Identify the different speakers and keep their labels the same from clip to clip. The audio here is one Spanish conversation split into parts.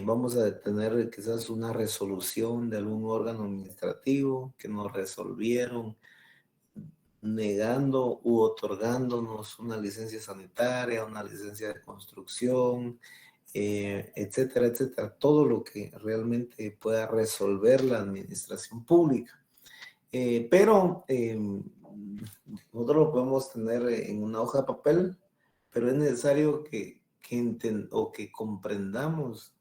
Speaker 1: Vamos a tener quizás una resolución de algún órgano administrativo que nos resolvieron negando u otorgándonos una licencia sanitaria, una licencia de construcción, etcétera, etcétera. Todo lo que realmente pueda resolver la administración pública. Pero nosotros lo podemos tener en una hoja de papel, pero es necesario que comprendamos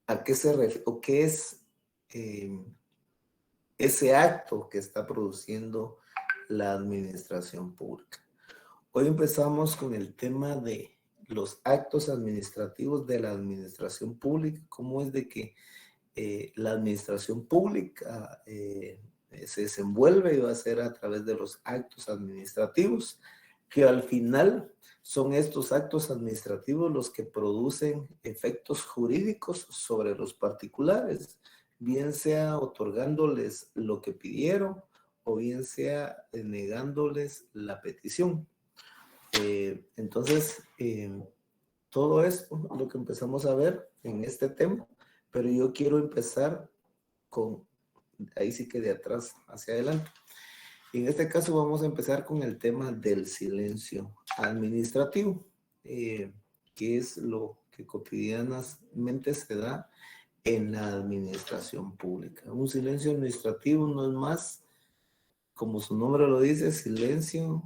Speaker 1: a qué se refiere o qué es ese acto que está produciendo la administración pública. Hoy empezamos con el tema de los actos administrativos de la administración pública, cómo es de que la administración pública se desenvuelve y va a ser a través de los actos administrativos, que al final son estos actos administrativos los que producen efectos jurídicos sobre los particulares, bien sea otorgándoles lo que pidieron o bien sea negándoles la petición. Entonces, todo esto es lo que empezamos a ver en este tema, pero yo quiero empezar con, ahí sí que de atrás hacia adelante. En este caso vamos a empezar con el tema del silencio administrativo, que es lo que cotidianamente se da en la administración pública. Un silencio administrativo no es más, como su nombre lo dice, silencio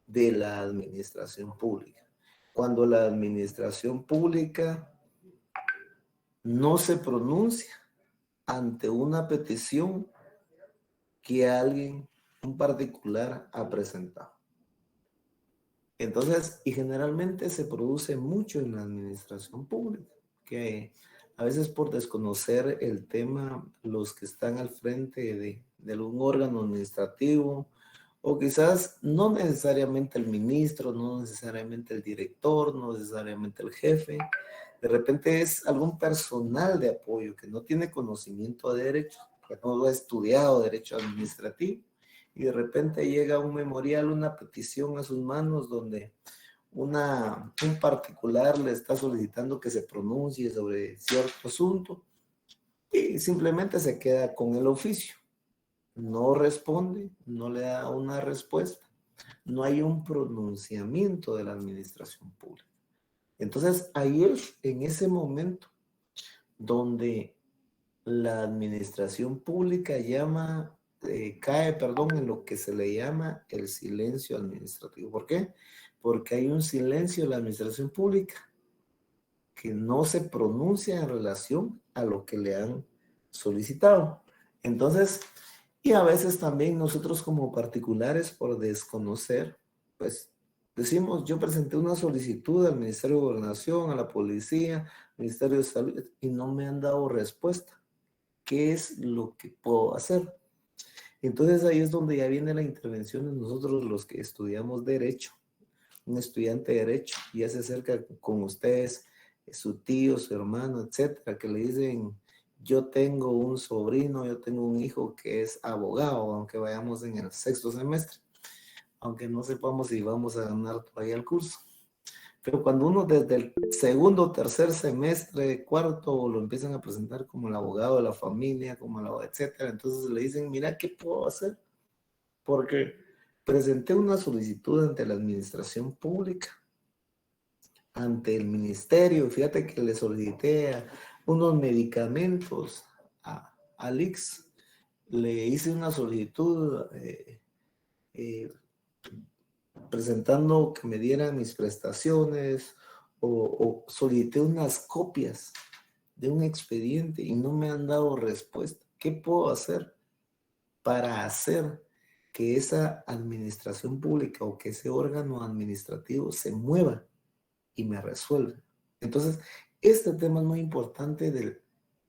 Speaker 1: de la administración pública. Cuando la administración pública no se pronuncia ante una petición que alguien, un particular, ha presentado. Entonces, y generalmente se produce mucho en la administración pública, que a veces por desconocer el tema, los que están al frente de algún órgano administrativo, o quizás no necesariamente el ministro, no necesariamente el director, no necesariamente el jefe, de repente es algún personal de apoyo que no tiene conocimiento de derecho, que no lo ha estudiado derecho administrativo, y de repente llega un memorial, una petición a sus manos donde un particular le está solicitando que se pronuncie sobre cierto asunto y simplemente se queda con el oficio. No responde, no le da una respuesta, no hay un pronunciamiento de la administración pública. Entonces, ahí es en ese momento donde la administración pública cae en lo que se le llama el silencio administrativo. ¿Por qué? Porque hay un silencio en la administración pública que no se pronuncia en relación a lo que le han solicitado. Entonces, y a veces también nosotros como particulares, por desconocer, pues decimos, yo presenté una solicitud al Ministerio de Gobernación, a la Policía, Ministerio de Salud, y no me han dado respuesta. ¿Qué es lo que puedo hacer? Entonces ahí es donde ya viene la intervención de nosotros los que estudiamos Derecho. Un estudiante de Derecho ya se acerca con ustedes, su tío, su hermano, etcétera, que le dicen, yo tengo un sobrino, yo tengo un hijo que es abogado, aunque vayamos en el 6º semestre, aunque no sepamos si vamos a ganar todavía el curso. Pero cuando uno desde el 2º, 3er semestre, 4º, lo empiezan a presentar como el abogado de la familia, como el abogado, etcétera, entonces le dicen, mira, ¿qué puedo hacer? Porque presenté una solicitud ante la administración pública, ante el ministerio, fíjate que le solicité unos medicamentos al IX, le hice una solicitud presentando que me dieran mis prestaciones o solicité unas copias de un expediente y no me han dado respuesta. ¿Qué puedo hacer para hacer que esa administración pública o que ese órgano administrativo se mueva y me resuelva? Entonces, este tema es muy importante del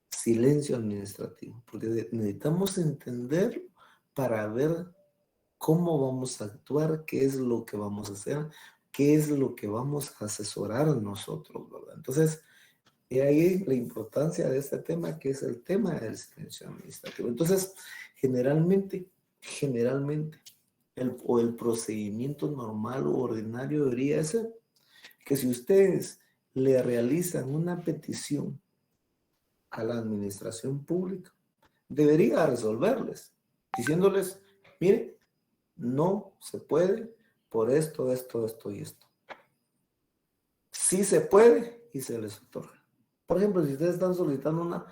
Speaker 1: silencio administrativo, porque necesitamos entenderlo para ver cómo vamos a actuar, qué es lo que vamos a hacer, qué es lo que vamos a asesorar nosotros, ¿verdad? Entonces, y ahí la importancia de este tema, que es el tema del silencio administrativo. Entonces, generalmente, el procedimiento normal o ordinario debería ser que si ustedes le realizan una petición a la administración pública, debería resolverles, diciéndoles, mire, no se puede por esto, esto, esto y esto. Sí se puede y se les otorga. Por ejemplo, si ustedes están solicitando una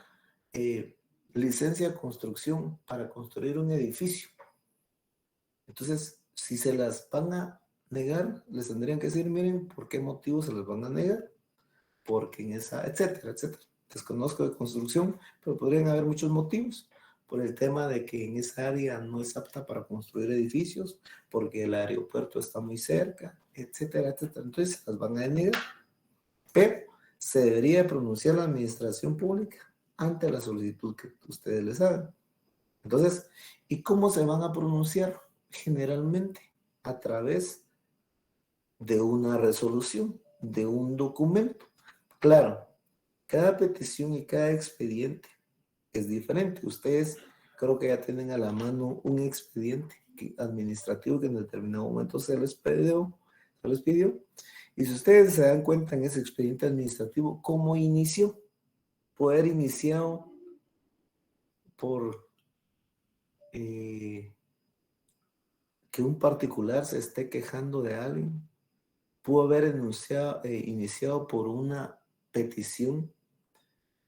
Speaker 1: licencia de construcción para construir un edificio, entonces, si se las van a negar, les tendrían que decir, miren, ¿por qué motivo se les van a negar? Porque en esa, etcétera, etcétera. Desconozco de construcción, pero podrían haber muchos motivos. Por el tema de que en esa área no es apta para construir edificios, porque el aeropuerto está muy cerca, etcétera, etcétera. Entonces, las van a denegar. Pero se debería pronunciar la administración pública ante la solicitud que ustedes les hagan. Entonces, ¿y cómo se van a pronunciar? Generalmente a través de una resolución, de un documento. Claro, cada petición y cada expediente es diferente. Ustedes creo que ya tienen a la mano un expediente administrativo que en determinado momento se les pidió. Y si ustedes se dan cuenta en ese expediente administrativo, ¿cómo inició? Puede haber iniciado por que un particular se esté quejando de alguien. Pudo haber iniciado por una petición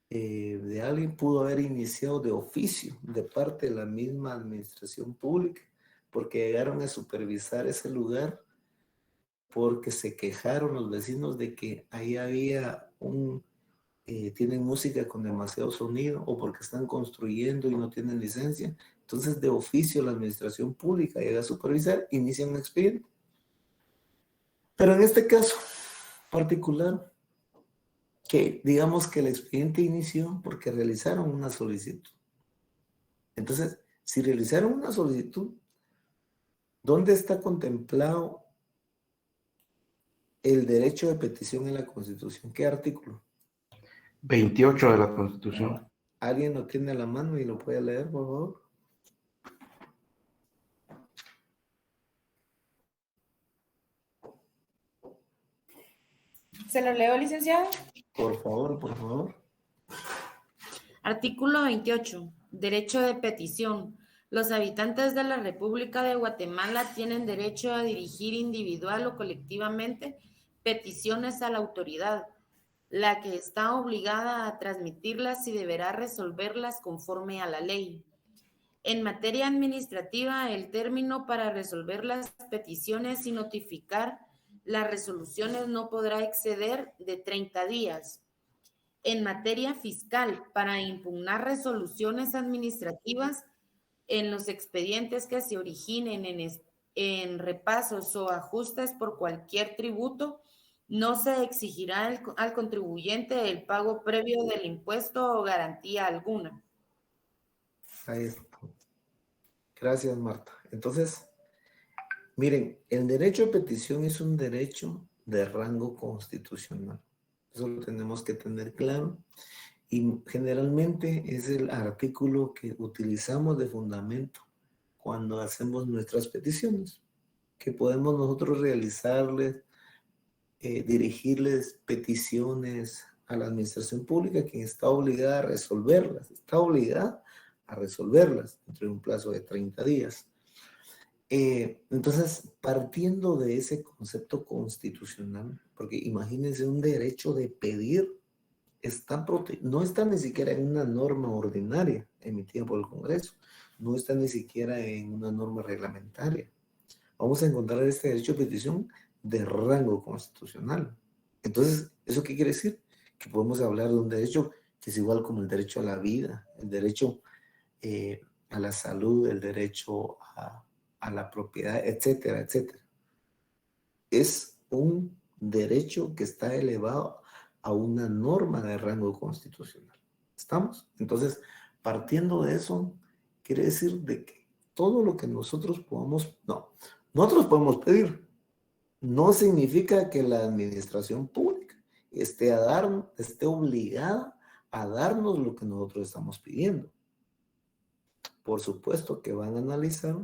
Speaker 1: de alguien, pudo haber iniciado de oficio de parte de la misma administración pública, porque llegaron a supervisar ese lugar, porque se quejaron los vecinos de que ahí había tienen música con demasiado sonido, o porque están construyendo y no tienen licencia. Entonces, de oficio, la administración pública llega a supervisar, inicia un expediente. Pero en este caso particular, que digamos que el expediente inició porque realizaron una solicitud. Entonces, si realizaron una solicitud, ¿dónde está contemplado el derecho de petición en la Constitución? ¿Qué artículo?
Speaker 2: 28 de la Constitución.
Speaker 1: ¿Alguien lo tiene a la mano y lo puede leer, por favor?
Speaker 3: ¿Se lo leo, licenciado?
Speaker 1: Por favor, por favor.
Speaker 3: Artículo 28. Derecho de petición. Los habitantes de la República de Guatemala tienen derecho a dirigir individual o colectivamente peticiones a la autoridad, la que está obligada a transmitirlas y deberá resolverlas conforme a la ley. En materia administrativa, el término para resolver las peticiones y notificar las resoluciones no podrá exceder de 30 días. En materia fiscal, para impugnar resoluciones administrativas en los expedientes que se originen en repasos o ajustes por cualquier tributo, no se exigirá al contribuyente el pago previo del impuesto o garantía alguna.
Speaker 1: Ahí está. Gracias, Marta. Entonces, miren, el derecho de petición es un derecho de rango constitucional. Eso lo tenemos que tener claro. Y generalmente es el artículo que utilizamos de fundamento cuando hacemos nuestras peticiones, que podemos nosotros realizarles, dirigirles peticiones a la administración pública, quien está obligada a resolverlas, dentro de un plazo de 30 días. Entonces, partiendo de ese concepto constitucional, porque imagínense un derecho de pedir, no está ni siquiera en una norma ordinaria emitida por el Congreso, no está ni siquiera en una norma reglamentaria. Vamos a encontrar este derecho de petición de rango constitucional. Entonces, ¿eso qué quiere decir? Que podemos hablar de un derecho que es igual como el derecho a la vida, el derecho a la salud, el derecho a la propiedad, etcétera, etcétera. Es un derecho que está elevado a una norma de rango constitucional. ¿Estamos? Entonces, partiendo de eso, quiere decir de que todo lo que nosotros nosotros podemos pedir. No significa que la administración pública esté obligada a darnos lo que nosotros estamos pidiendo. Por supuesto que van a analizar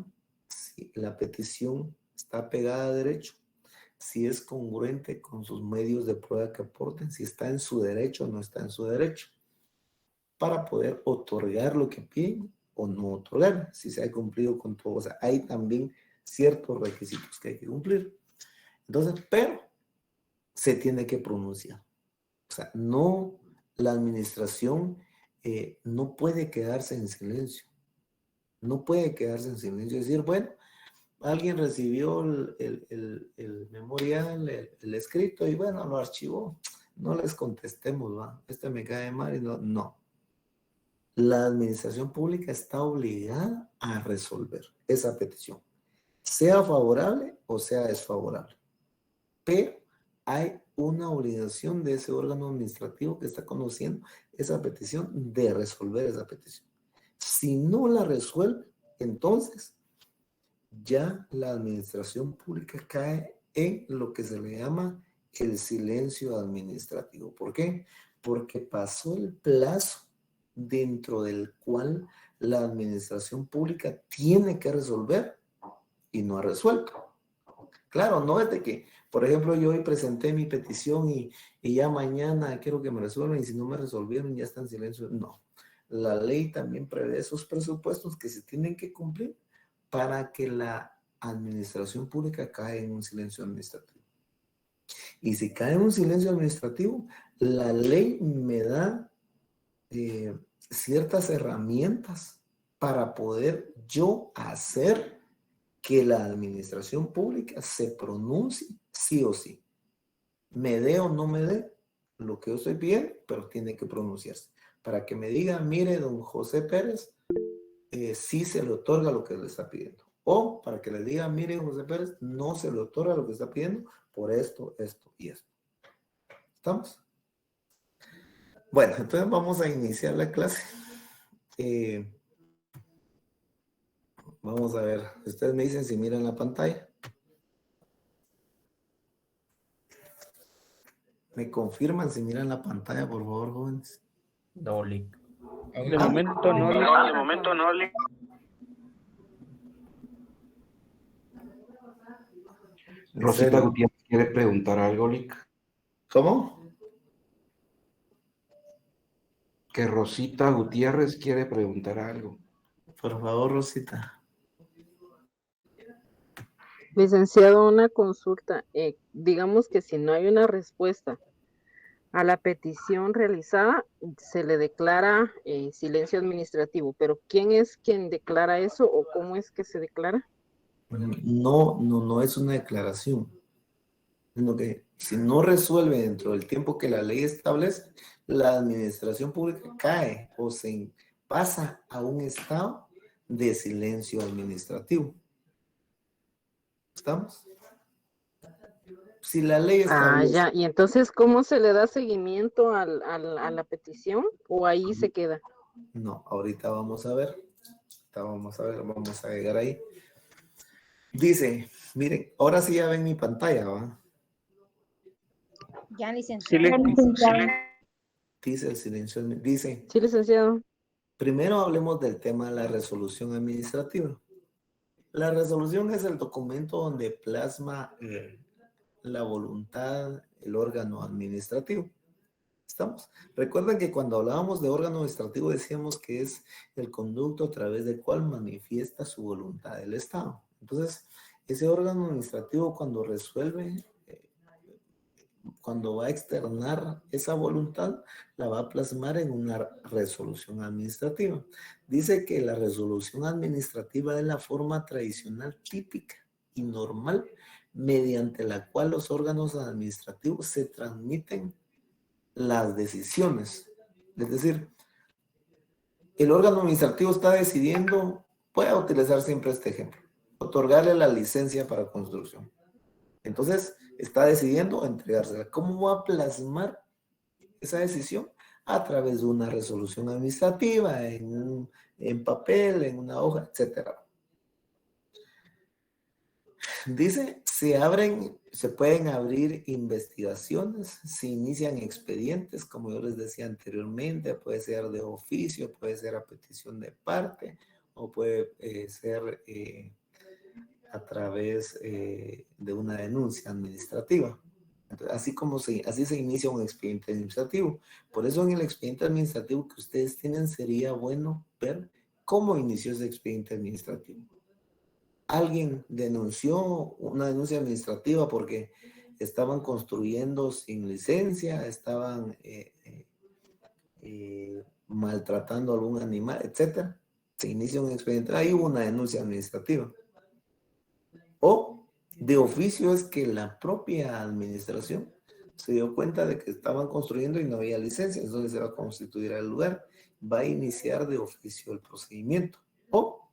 Speaker 1: si la petición está pegada a derecho, si es congruente con sus medios de prueba que aporten, si está en su derecho o no está en su derecho, para poder otorgar lo que piden o no otorgar, si se ha cumplido con todo. O sea, hay también ciertos requisitos que hay que cumplir. Entonces, pero se tiene que pronunciar. O sea, no, la administración no puede quedarse en silencio. No puede quedarse en silencio y decir, bueno, alguien recibió el memorial, el escrito, y bueno, lo archivó. No les contestemos, ¿va? Este me cae mal y no. No. La administración pública está obligada a resolver esa petición, sea favorable o sea desfavorable. Pero hay una obligación de ese órgano administrativo que está conociendo esa petición de resolver esa petición. Si no la resuelve, entonces ya la administración pública cae en lo que se le llama el silencio administrativo. ¿Por qué? Porque pasó el plazo dentro del cual la administración pública tiene que resolver y no ha resuelto. Claro, no es de que, por ejemplo, yo hoy presenté mi petición y ya mañana quiero que me resuelvan y si no me resolvieron ya está en silencio. No, la ley también prevé esos presupuestos que se tienen que cumplir para que la administración pública caiga en un silencio administrativo. Y si cae en un silencio administrativo, la ley me da ciertas herramientas para poder yo hacer que la administración pública se pronuncie sí o sí. Me dé o no me dé lo que yo estoy pidiendo, pero tiene que pronunciarse. Para que me diga, mire, don José Pérez, sí se le otorga lo que le está pidiendo. O para que le diga, mire, José Pérez, no se le otorga lo que está pidiendo por esto, esto y esto. ¿Estamos? Bueno, entonces vamos a iniciar la clase. Vamos a ver, ustedes me dicen si miran la pantalla. ¿Me confirman si miran la pantalla, por favor, jóvenes?
Speaker 4: No, Lick.
Speaker 5: De momento no.
Speaker 4: De momento no, Lick.
Speaker 2: Rosita Gutiérrez quiere preguntar algo, Lick.
Speaker 1: ¿Cómo?
Speaker 2: Que Rosita Gutiérrez quiere preguntar algo.
Speaker 1: Por favor, Rosita.
Speaker 5: Licenciado, una consulta. Digamos que si no hay una respuesta a la petición realizada, se le declara silencio administrativo, pero ¿quién es quien declara eso o cómo es que se declara?
Speaker 1: No es una declaración. Sino que si no resuelve dentro del tiempo que la ley establece, la administración pública cae o se pasa a un estado de silencio administrativo. ¿Estamos? Si la ley establece...
Speaker 5: ya. Y entonces, ¿cómo se le da seguimiento a la petición o ahí se queda?
Speaker 1: No, ahorita vamos a ver. Vamos a llegar ahí. Dice, miren, ahora sí ya ven mi pantalla, ¿va?
Speaker 6: Ya, licenciado.
Speaker 1: Dice el silencio, dice...
Speaker 5: Sí, licenciado.
Speaker 1: Primero hablemos del tema de la resolución administrativa. La resolución es el documento donde plasma la voluntad, el órgano administrativo. ¿Estamos? Recuerden que cuando hablábamos de órgano administrativo decíamos que es el conducto a través del cual manifiesta su voluntad del Estado. Entonces, ese órgano administrativo cuando resuelve, cuando va a externar esa voluntad, la va a plasmar en una resolución administrativa. Dice que la resolución administrativa es la forma tradicional, típica y normal mediante la cual los órganos administrativos se transmiten las decisiones. Es decir, el órgano administrativo está decidiendo, voy a utilizar siempre este ejemplo, otorgarle la licencia para construcción. Entonces, está decidiendo entregársela. ¿Cómo va a plasmar esa decisión? A través de una resolución administrativa, en papel, en una hoja, etcétera. Dice, se pueden abrir investigaciones, se inician expedientes, como yo les decía anteriormente, puede ser de oficio, puede ser a petición de parte, o puede ser a través de una denuncia administrativa. Entonces, así se inicia un expediente administrativo. Por eso en el expediente administrativo que ustedes tienen sería bueno ver cómo inició ese expediente administrativo. Alguien denunció una denuncia administrativa porque estaban construyendo sin licencia, estaban maltratando a algún animal, etc. Se inicia un expediente, ahí hubo una denuncia administrativa. O de oficio es que la propia administración se dio cuenta de que estaban construyendo y no había licencia, entonces se va a constituir el lugar, va a iniciar de oficio el procedimiento. O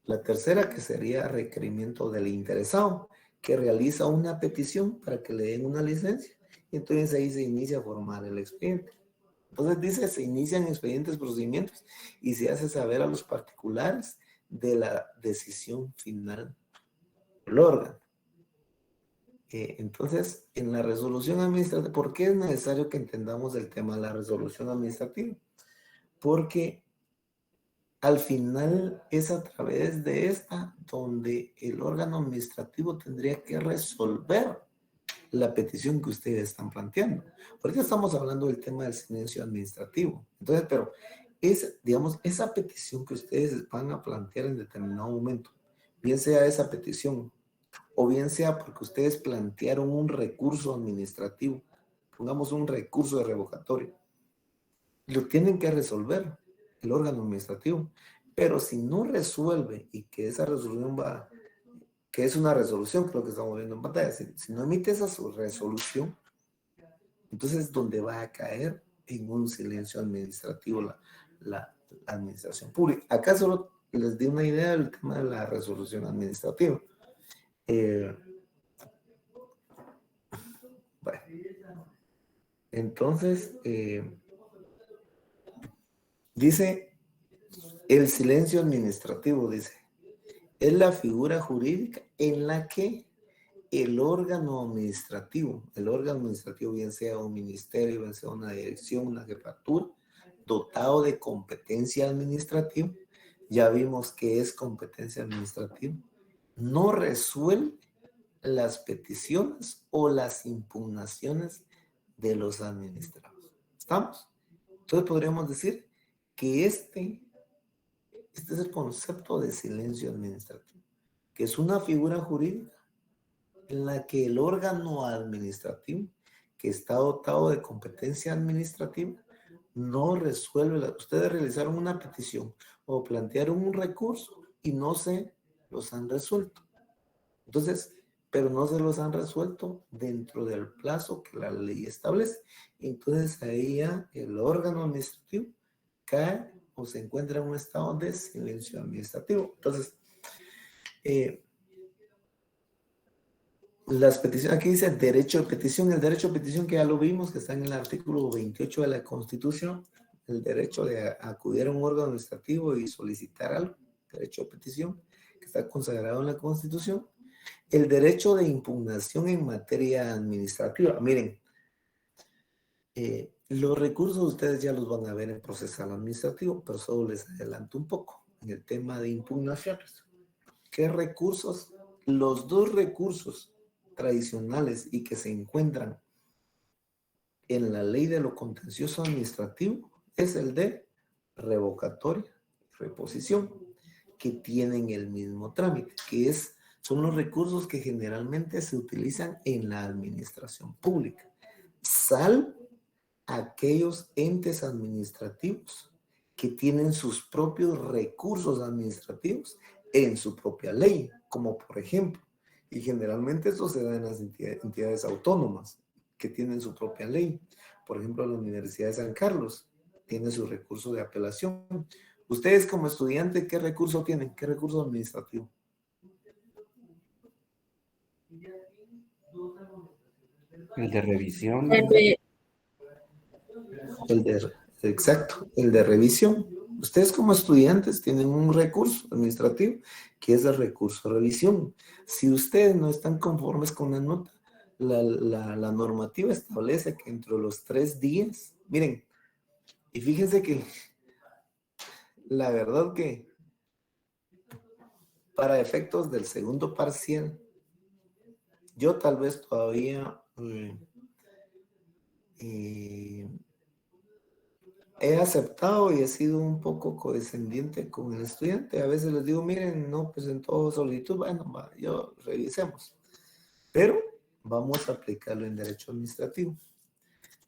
Speaker 1: la tercera, que sería requerimiento del interesado, que realiza una petición para que le den una licencia, y entonces ahí se inicia a formar el expediente. Entonces dice, se inician expedientes, procedimientos, y se hace saber a los particulares de la decisión final del órgano. Entonces, en la resolución administrativa, ¿por qué es necesario que entendamos el tema de la resolución administrativa? Porque al final es a través de esta donde el órgano administrativo tendría que resolver la petición que ustedes están planteando. Ahorita estamos hablando del tema del silencio administrativo. Entonces, pero digamos, esa petición que ustedes van a plantear en determinado momento, bien sea esa petición, o bien sea porque ustedes plantearon un recurso administrativo, pongamos un recurso de revocatorio, lo tienen que resolver el órgano administrativo. Pero si no resuelve y que esa resolución que es una resolución, creo que estamos viendo en pantalla, si no emite esa resolución, entonces donde va a caer en un silencio administrativo la administración pública. Acá solo les di una idea del tema de la resolución administrativa. Bueno. Entonces, dice, el silencio administrativo, dice, es la figura jurídica en la que el órgano administrativo bien sea un ministerio, bien sea una dirección, una jefatura, dotado de competencia administrativa, ya vimos que es competencia administrativa, no resuelve las peticiones o las impugnaciones de los administrados. ¿Estamos? Entonces podríamos decir que este es el concepto de silencio administrativo, que es una figura jurídica en la que el órgano administrativo que está dotado de competencia administrativa no resuelve. Ustedes realizaron una petición o plantearon un recurso y no se los han resuelto. Entonces, pero no se los han resuelto dentro del plazo que la ley establece. Entonces ahí ya el órgano administrativo cae o se encuentra en un estado de silencio administrativo. Entonces, las peticiones, aquí dice derecho de petición. El derecho de petición que ya lo vimos, que está en el artículo 28 de la Constitución, el derecho de acudir a un órgano administrativo y solicitar algo, derecho de petición, que está consagrado en la Constitución. El derecho de impugnación en materia administrativa. Miren, los recursos ustedes ya los van a ver en procesal administrativo, pero solo les adelanto un poco en el tema de impugnaciones. ¿Qué recursos? Los dos recursos tradicionales y que se encuentran en la ley de lo contencioso administrativo es el de revocatoria y reposición, que tienen el mismo trámite, que son los recursos que generalmente se utilizan en la administración pública, salvo aquellos entes administrativos que tienen sus propios recursos administrativos en su propia ley, como por ejemplo, y generalmente eso se da en las entidades autónomas que tienen su propia ley. Por ejemplo, la Universidad de San Carlos tiene su recurso de apelación. Ustedes como estudiantes, ¿qué recurso tienen? ¿Qué recurso administrativo?
Speaker 2: El de revisión.
Speaker 1: Exacto, el de revisión. Ustedes como estudiantes tienen un recurso administrativo que es el recurso de revisión. Si ustedes no están conformes con la nota, la normativa establece que entre los 3 días, miren, y fíjense que la verdad que para efectos del segundo parcial, yo tal vez todavía he aceptado y he sido un poco condescendiente con el estudiante. A veces les digo, miren, no presentó solicitud, bueno, yo revisemos. Pero vamos a aplicarlo en derecho administrativo.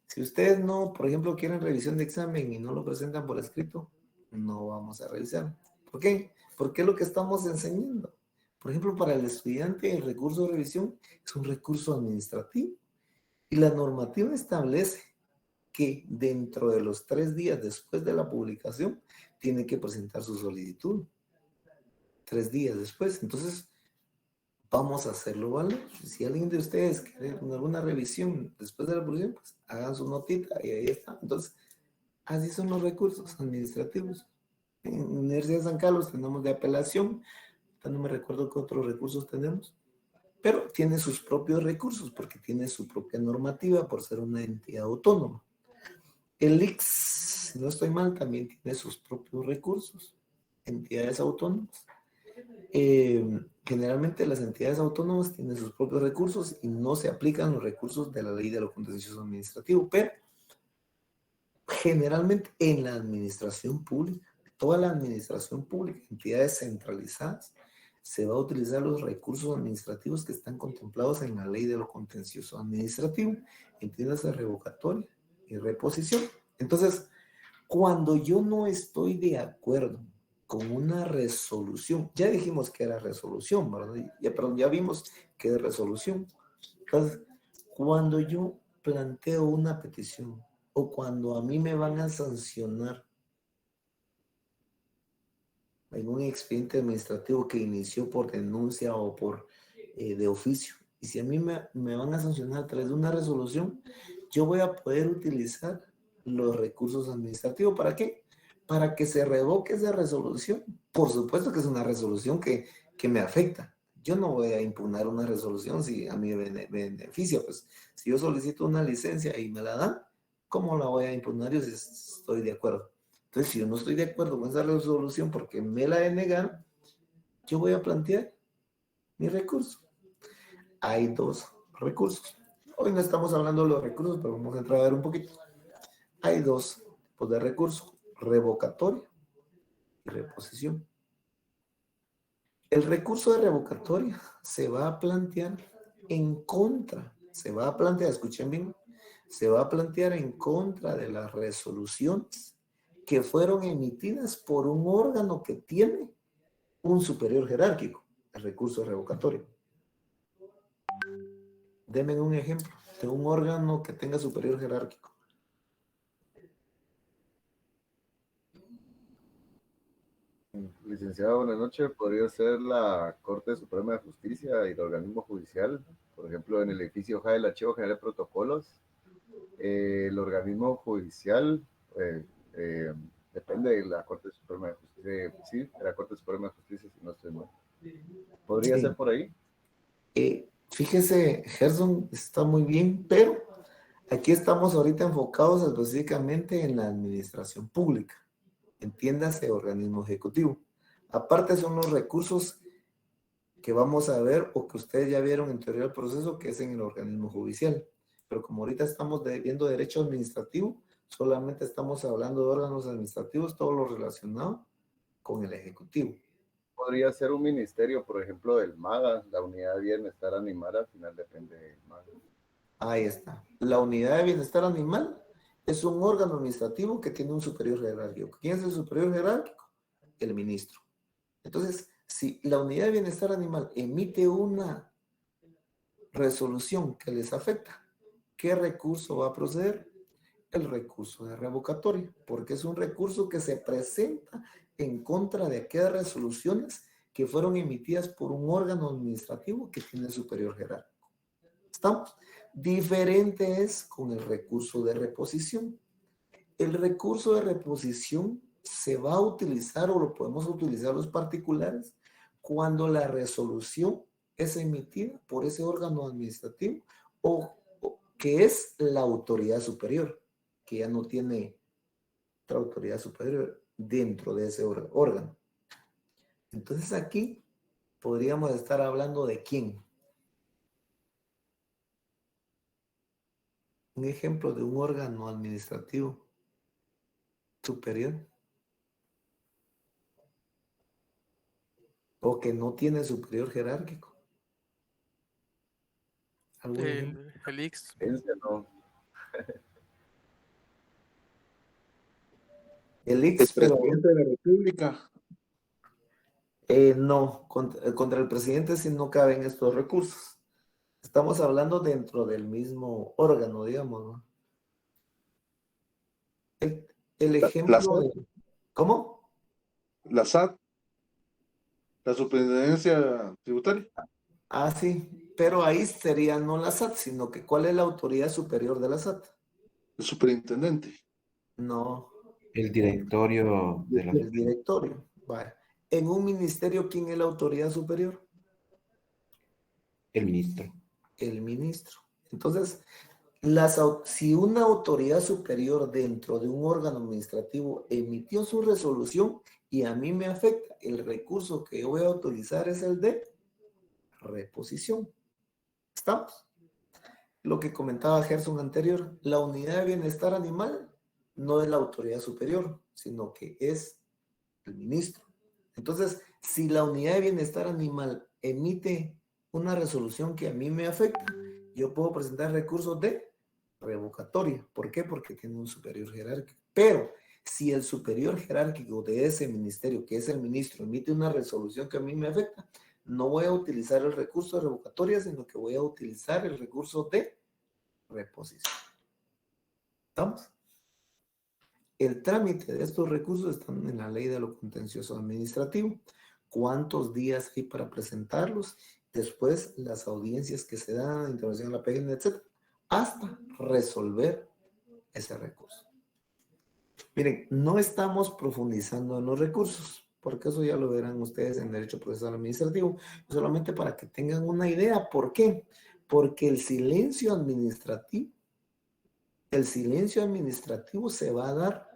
Speaker 1: Si ustedes no, por ejemplo, quieren revisión de examen y no lo presentan por escrito, no vamos a revisar. ¿Por qué? Porque es lo que estamos enseñando. Por ejemplo, para el estudiante, el recurso de revisión es un recurso administrativo. Y la normativa establece que dentro de los 3 días después de la publicación, tiene que presentar su solicitud. 3 días después. Entonces, vamos a hacerlo, ¿vale? Si alguien de ustedes quiere alguna revisión después de la publicación, pues hagan su notita y ahí está. Entonces, así son los recursos administrativos. En la Universidad de San Carlos tenemos de apelación, no me recuerdo qué otros recursos tenemos, pero tiene sus propios recursos porque tiene su propia normativa por ser una entidad autónoma. El ICS, si no estoy mal, también tiene sus propios recursos, entidades autónomas. Generalmente las entidades autónomas tienen sus propios recursos y no se aplican los recursos de la ley de lo contencioso administrativo, pero generalmente en la administración pública, toda la administración pública, entidades centralizadas, se va a utilizar los recursos administrativos que están contemplados en la ley de lo contencioso administrativo, entiéndase revocatoria y reposición. Entonces, cuando yo no estoy de acuerdo con una resolución, ya dijimos que era resolución, ¿verdad? Perdón, ya vimos que es resolución. Entonces, cuando yo planteo una petición o cuando a mí me van a sancionar en un expediente administrativo que inició por denuncia o por de oficio, y si a mí me van a sancionar a través de una resolución, yo voy a poder utilizar los recursos administrativos. ¿Para qué? Para que se revoque esa resolución. Por supuesto que es una resolución que me afecta. Yo no voy a impugnar una resolución si a mí me beneficia. Pues si yo solicito una licencia y me la dan, ¿cómo la voy a impugnar yo si estoy de acuerdo? Entonces, si yo no estoy de acuerdo con esa resolución porque me la denegaron, yo voy a plantear mi recurso. Hay 2 recursos. Hoy no estamos hablando de los recursos, pero vamos a entrar a ver un poquito. Hay 2 tipos de recursos, revocatoria y reposición. El recurso de revocatoria se va a plantear en contra, escuchen bien, se va a plantear en contra de las resoluciones que fueron emitidas por un órgano que tiene un superior jerárquico, el recurso revocatorio. Denme un ejemplo de un órgano que tenga superior jerárquico.
Speaker 6: Licenciado, buenas noches. Podría ser la Corte Suprema de Justicia y el organismo judicial, por ejemplo, en el edificio J del Archivo General de Protocolos. El organismo judicial depende de la Corte Suprema de Justicia, sí, de la Corte Suprema de Justicia, si no estoy mal. ¿Podría ser por ahí?
Speaker 1: Fíjese, Gerson, está muy bien, pero aquí estamos ahorita enfocados específicamente en la administración pública. Entiéndase, organismo ejecutivo. Aparte son los recursos que vamos a ver o que ustedes ya vieron en teoría del proceso, que es en el organismo judicial. Pero como ahorita estamos viendo derecho administrativo, solamente estamos hablando de órganos administrativos, todo lo relacionado con el ejecutivo.
Speaker 6: Podría ser un ministerio, por ejemplo, del MAGA, la Unidad de Bienestar Animal, al final depende del MAGA.
Speaker 1: Ahí está. La Unidad de Bienestar Animal es un órgano administrativo que tiene un superior jerárquico. ¿Quién es el superior jerárquico? El ministro. Entonces, si la Unidad de Bienestar Animal emite una resolución que les afecta, ¿qué recurso va a proceder? El recurso de revocatoria, porque es un recurso que se presenta en contra de aquellas resoluciones que fueron emitidas por un órgano administrativo que tiene superior jerárquico. ¿Estamos? Diferente es con el recurso de reposición. El recurso de reposición se va a utilizar o lo podemos utilizar los particulares cuando la resolución es emitida por ese órgano administrativo o que es la autoridad superior, que ya no tiene otra autoridad superior dentro de ese órgano. Entonces aquí podríamos estar hablando de quién. Un ejemplo de un órgano administrativo superior o que no tiene superior jerárquico. ¿Algún ejemplo?
Speaker 7: El IX.
Speaker 6: No.
Speaker 1: El
Speaker 8: El
Speaker 1: IX, pero
Speaker 8: presidente de la República.
Speaker 1: no, contra el presidente sí no caben estos recursos. Estamos hablando dentro del mismo órgano, digamos, ¿no? El ejemplo de... ¿Cómo?
Speaker 8: La SAT, la Superintendencia Tributaria.
Speaker 1: Ah, sí, pero ahí sería no la SAT, sino que ¿cuál es la autoridad superior de la SAT?
Speaker 8: El superintendente.
Speaker 1: No,
Speaker 2: El directorio de la...
Speaker 1: el directorio. Vale. En un ministerio, ¿quién es la autoridad superior?
Speaker 2: El ministro.
Speaker 1: El ministro. Entonces, si una autoridad superior dentro de un órgano administrativo emitió su resolución y a mí me afecta, el recurso que yo voy a utilizar es el de reposición. ¿Estamos? Lo que comentaba Gerson anterior, la unidad de bienestar animal no es la autoridad superior, sino que es el ministro. Entonces, si la unidad de bienestar animal emite una resolución que a mí me afecta, yo puedo presentar recursos de revocatoria. ¿Por qué? Porque tiene un superior jerárquico. Pero si el superior jerárquico de ese ministerio, que es el ministro, emite una resolución que a mí me afecta, no voy a utilizar el recurso de revocatoria, sino que voy a utilizar el recurso de reposición. ¿Estamos? El trámite de estos recursos están en la ley de lo contencioso administrativo. ¿Cuántos días hay para presentarlos? Después, las audiencias que se dan, intervención en la página, etc. Hasta resolver ese recurso. Miren, no estamos profundizando en los recursos, porque eso ya lo verán ustedes en Derecho Procesal Administrativo, solamente para que tengan una idea. ¿Por qué? Porque el silencio administrativo se va a dar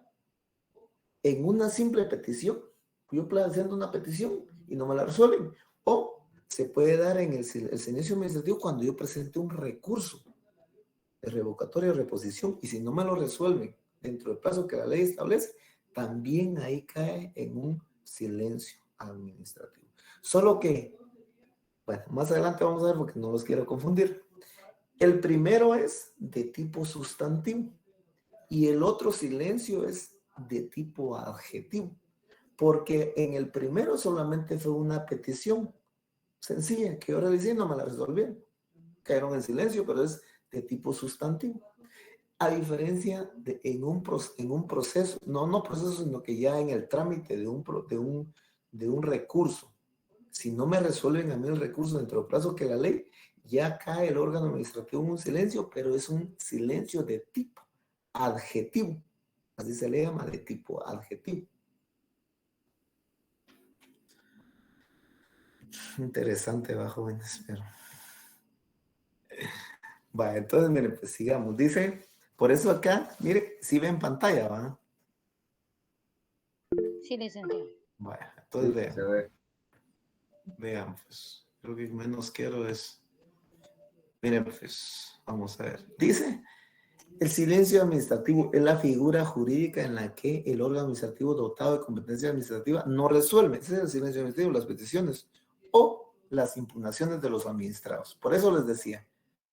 Speaker 1: en una simple petición. Yo haciendo una petición y no me la resuelven. O se puede dar en el silencio administrativo cuando yo presente un recurso de revocatoria o reposición y si no me lo resuelven dentro del plazo que la ley establece, también ahí cae en un silencio administrativo. Solo que, bueno, más adelante vamos a ver porque no los quiero confundir. El primero es de tipo sustantivo y el otro silencio es de tipo adjetivo, porque en el primero solamente fue una petición sencilla que yo realicé y no me la resolvieron. Cayeron en silencio, pero es de tipo sustantivo. A diferencia de en un proceso, no proceso, sino que ya en el trámite de un recurso, si no me resuelven a mí el recurso dentro del plazo que la ley, ya cae el órgano administrativo en un silencio, pero es un silencio de tipo adjetivo. Así se le llama, de tipo adjetivo. Interesante, va, jóvenes, pero... Va, entonces, miren, pues sigamos. Dice, por eso acá, mire, si ve en pantalla, ¿va?
Speaker 9: Sí, licenciado.
Speaker 1: Vaya, entonces vean.
Speaker 6: Se ve.
Speaker 1: Vean, pues, lo que menos quiero es... Miren, pues, vamos a ver. Dice, el silencio administrativo es la figura jurídica en la que el órgano administrativo dotado de competencia administrativa no resuelve. Ese es el silencio administrativo, las peticiones o las impugnaciones de los administrados. Por eso les decía,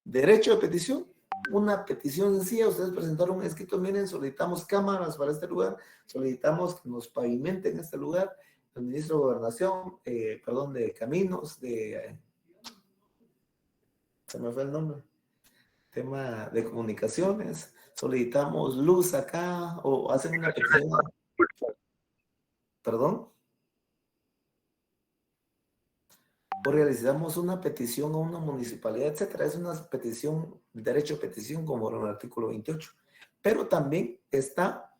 Speaker 1: derecho de petición, una petición sencilla, ustedes presentaron un escrito, miren, solicitamos cámaras para este lugar, solicitamos que nos pavimenten este lugar, el ministro de Gobernación, de Caminos, se me fue el nombre, tema de comunicaciones, solicitamos luz acá, o hacen una petición, perdón, o realizamos una petición a una municipalidad, etcétera. Es una petición, derecho a petición, como en el artículo 28. Pero también está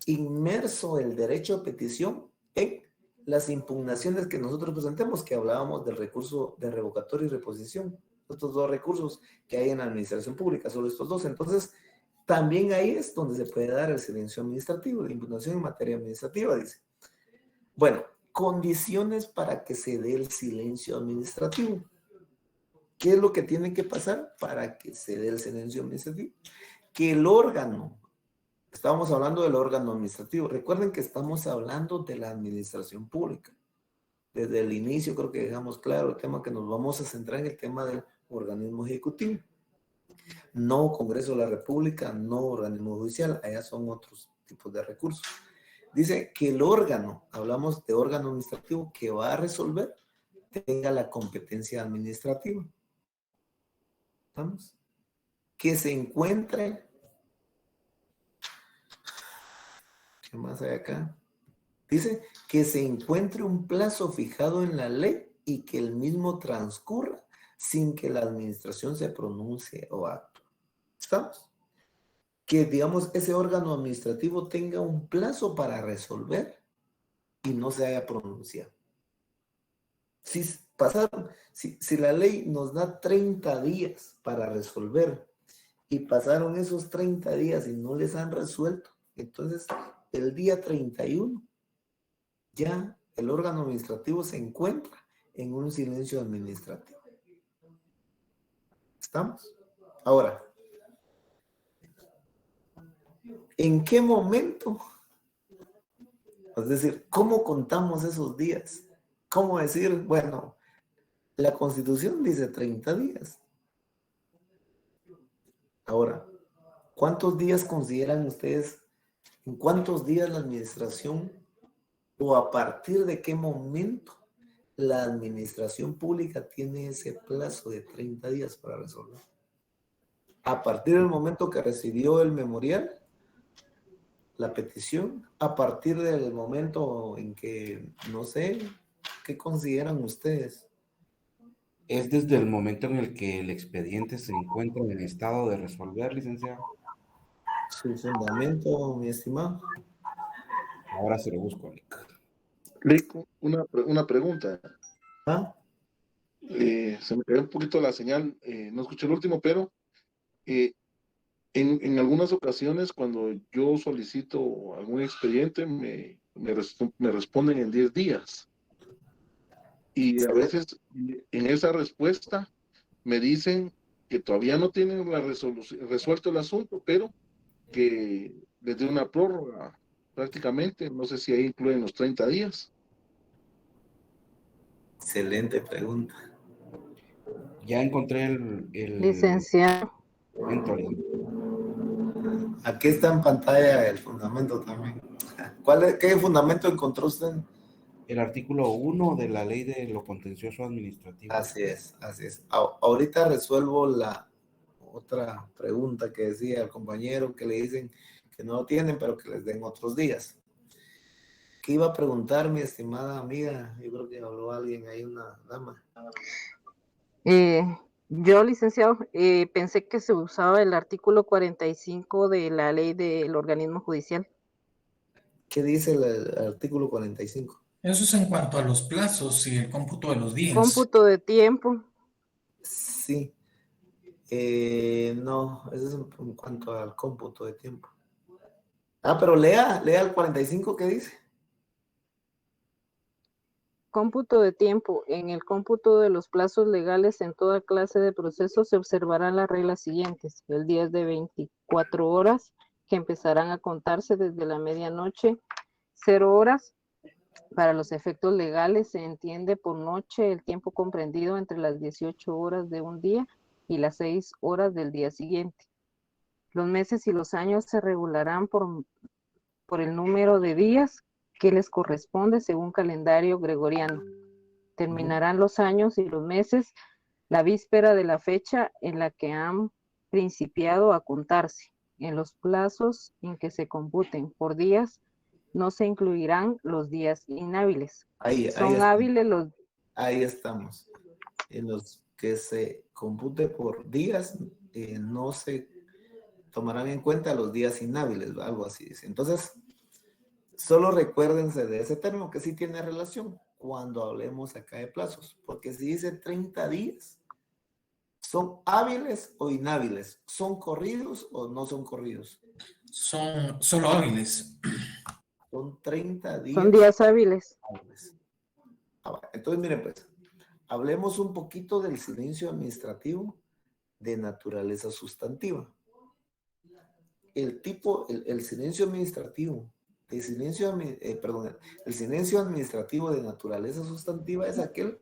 Speaker 1: inmerso el derecho a petición en las impugnaciones que nosotros presentemos, que hablábamos del recurso de revocatoria y reposición. Estos dos recursos que hay en la administración pública, solo estos dos. Entonces, también ahí es donde se puede dar el silencio administrativo, de impugnación en materia administrativa, dice. Bueno, condiciones para que se dé el silencio administrativo. ¿Qué es lo que tiene que pasar para que se dé el silencio administrativo? Que el órgano, estábamos hablando del órgano administrativo, recuerden que estamos hablando de la administración pública. Desde el inicio creo que dejamos claro el tema que nos vamos a centrar en el tema del organismo ejecutivo. No Congreso de la República, no organismo judicial, allá son otros tipos de recursos. Dice que el órgano, hablamos de órgano administrativo que va a resolver, tenga la competencia administrativa. ¿Estamos? Que se encuentre, ¿qué más hay acá? Dice que se encuentre un plazo fijado en la ley y que el mismo transcurra sin que la administración se pronuncie o actúe. ¿Estamos? Que, digamos, ese órgano administrativo tenga un plazo para resolver y no se haya pronunciado. Si la ley nos da 30 días para resolver y pasaron esos 30 días y no les han resuelto, entonces el día 31 ya el órgano administrativo se encuentra en un silencio administrativo. ¿Estamos? Ahora, ¿en qué momento? Es decir, ¿cómo contamos esos días? ¿Cómo decir, bueno, la Constitución dice 30 días? Ahora, ¿cuántos días consideran ustedes, en cuántos días la administración o a partir de qué momento la administración pública tiene ese plazo de 30 días para resolver? A partir del momento que recibió el memorial, la petición, a partir del momento en que, no sé, ¿qué consideran ustedes?
Speaker 2: Es desde el momento en el que el expediente se encuentra en estado de resolver, licenciado.
Speaker 1: Su fundamento, mi estimado.
Speaker 2: Ahora se lo busco, Lic.
Speaker 8: Lic, una pregunta.
Speaker 1: ¿Ah?
Speaker 8: Se me cayó un poquito la señal, no escuché el último, pero en algunas ocasiones cuando yo solicito algún expediente me responden en 10 días. Y a veces en esa respuesta me dicen que todavía no tienen resuelto el asunto, pero que les dé una prórroga prácticamente. No sé si ahí incluyen los 30 días.
Speaker 1: Excelente pregunta.
Speaker 2: Ya encontré el
Speaker 5: Licenciado.
Speaker 1: Aquí está en pantalla el fundamento también. ¿Qué fundamento encontró usted?
Speaker 2: El artículo 1 de la ley de lo contencioso administrativo.
Speaker 1: Así es, así es. Ahorita resuelvo la otra pregunta que decía el compañero, que le dicen que no lo tienen, pero que les den otros días. ¿Qué iba a preguntar, mi estimada amiga? Yo creo que habló alguien ahí, una dama.
Speaker 5: Yo, licenciado, pensé que se usaba el artículo 45 de la ley del organismo judicial.
Speaker 1: ¿Qué dice el artículo 45?
Speaker 7: Eso es en cuanto a los plazos y el cómputo de los días.
Speaker 5: Cómputo de tiempo.
Speaker 1: Sí. No, eso es en cuanto al cómputo de tiempo. Pero lea el 45, ¿qué dice?
Speaker 5: Cómputo de tiempo. En el cómputo de los plazos legales en toda clase de procesos se observarán las reglas siguientes. El día es de 24 horas, que empezarán a contarse desde la medianoche, 0 horas. Para los efectos legales se entiende por noche el tiempo comprendido entre las 18 horas de un día y las 6 horas del día siguiente. Los meses y los años se regularán por el número de días que les corresponde según calendario gregoriano. Terminarán los años y los meses la víspera de la fecha en la que han principiado a contarse. En los plazos en que se computen por días no se incluirán los días inhábiles. Son hábiles los...
Speaker 1: Ahí estamos. En los que se compute por días, no se tomarán en cuenta los días inhábiles, algo así dice. Entonces, solo recuérdense de ese término que sí tiene relación cuando hablemos acá de plazos, porque si dice 30 días, ¿son hábiles o inhábiles? ¿Son corridos o no son corridos?
Speaker 7: Son solo hábiles.
Speaker 1: Son 30 días.
Speaker 5: Son días hábiles.
Speaker 1: Entonces, miren pues, hablemos un poquito del silencio administrativo de naturaleza sustantiva. El silencio administrativo, el silencio administrativo de naturaleza sustantiva es aquel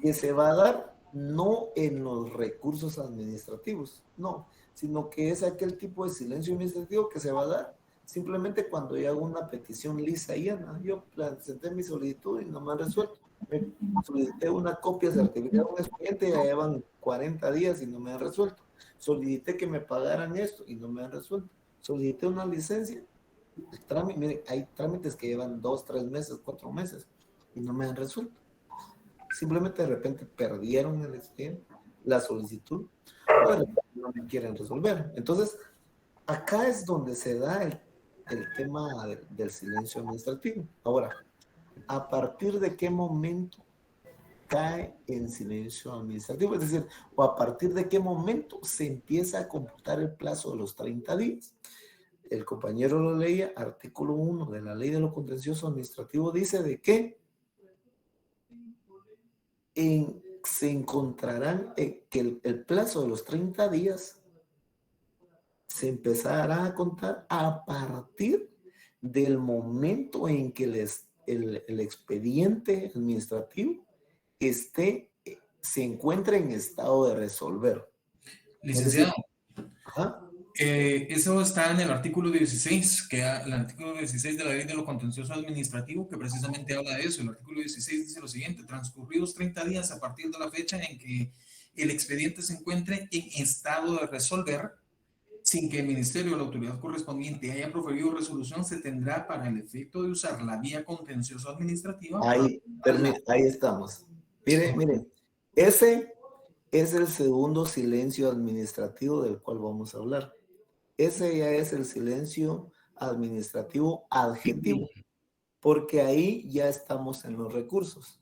Speaker 1: que se va a dar no en los recursos administrativos, no, sino que es aquel tipo de silencio administrativo que se va a dar simplemente cuando yo hago una petición lisa y llana. Yo presenté mi solicitud y no me han resuelto. Me solicité una copia certificada de un expediente y ya llevan 40 días y no me han resuelto. Solicité que me pagaran esto y no me han resuelto. Solicité una licencia. Miren, hay trámites que llevan 2, 3 meses, 4 meses y no me han resuelto. Simplemente de repente perdieron el expediente, la solicitud, o de repente no me quieren resolver. Entonces, acá es donde se da el tema del silencio administrativo. Ahora, ¿a partir de qué momento cae en silencio administrativo? Es decir, o a partir de qué momento se empieza a computar el plazo de los 30 días. El compañero lo leía, artículo 1 de la Ley de lo Contencioso Administrativo dice de que se encontrarán que el plazo de los 30 días se empezará a contar a partir del momento en que el expediente administrativo se encuentra en estado de resolver.
Speaker 7: Licenciado,
Speaker 1: Ajá.
Speaker 7: eso está en el artículo 16, el artículo 16 de la Ley de lo Contencioso Administrativo, que precisamente habla de eso. El artículo 16 dice lo siguiente: transcurridos 30 días a partir de la fecha en que el expediente se encuentre en estado de resolver, sin que el ministerio o la autoridad correspondiente haya proferido resolución, se tendrá para el efecto de usar la vía contencioso administrativa.
Speaker 1: Ahí estamos. Miren, ese es el segundo silencio administrativo del cual vamos a hablar. Ese ya es el silencio administrativo adjetivo, porque ahí ya estamos en los recursos.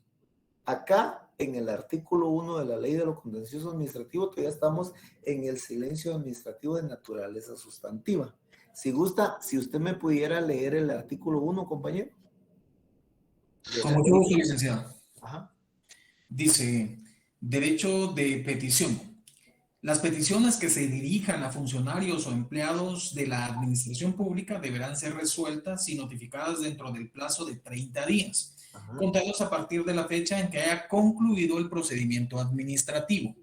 Speaker 1: Acá, en el artículo 1 de la Ley de lo Contencioso Administrativo, todavía estamos en el silencio administrativo de naturaleza sustantiva. Si gusta, si usted me pudiera leer el artículo 1, compañero.
Speaker 7: Con mucho gusto, licenciado.
Speaker 1: Ajá.
Speaker 7: Dice, derecho de petición. Las peticiones que se dirijan a funcionarios o empleados de la administración pública deberán ser resueltas y notificadas dentro del plazo de 30 días, contados a partir de la fecha en que haya concluido el procedimiento administrativo.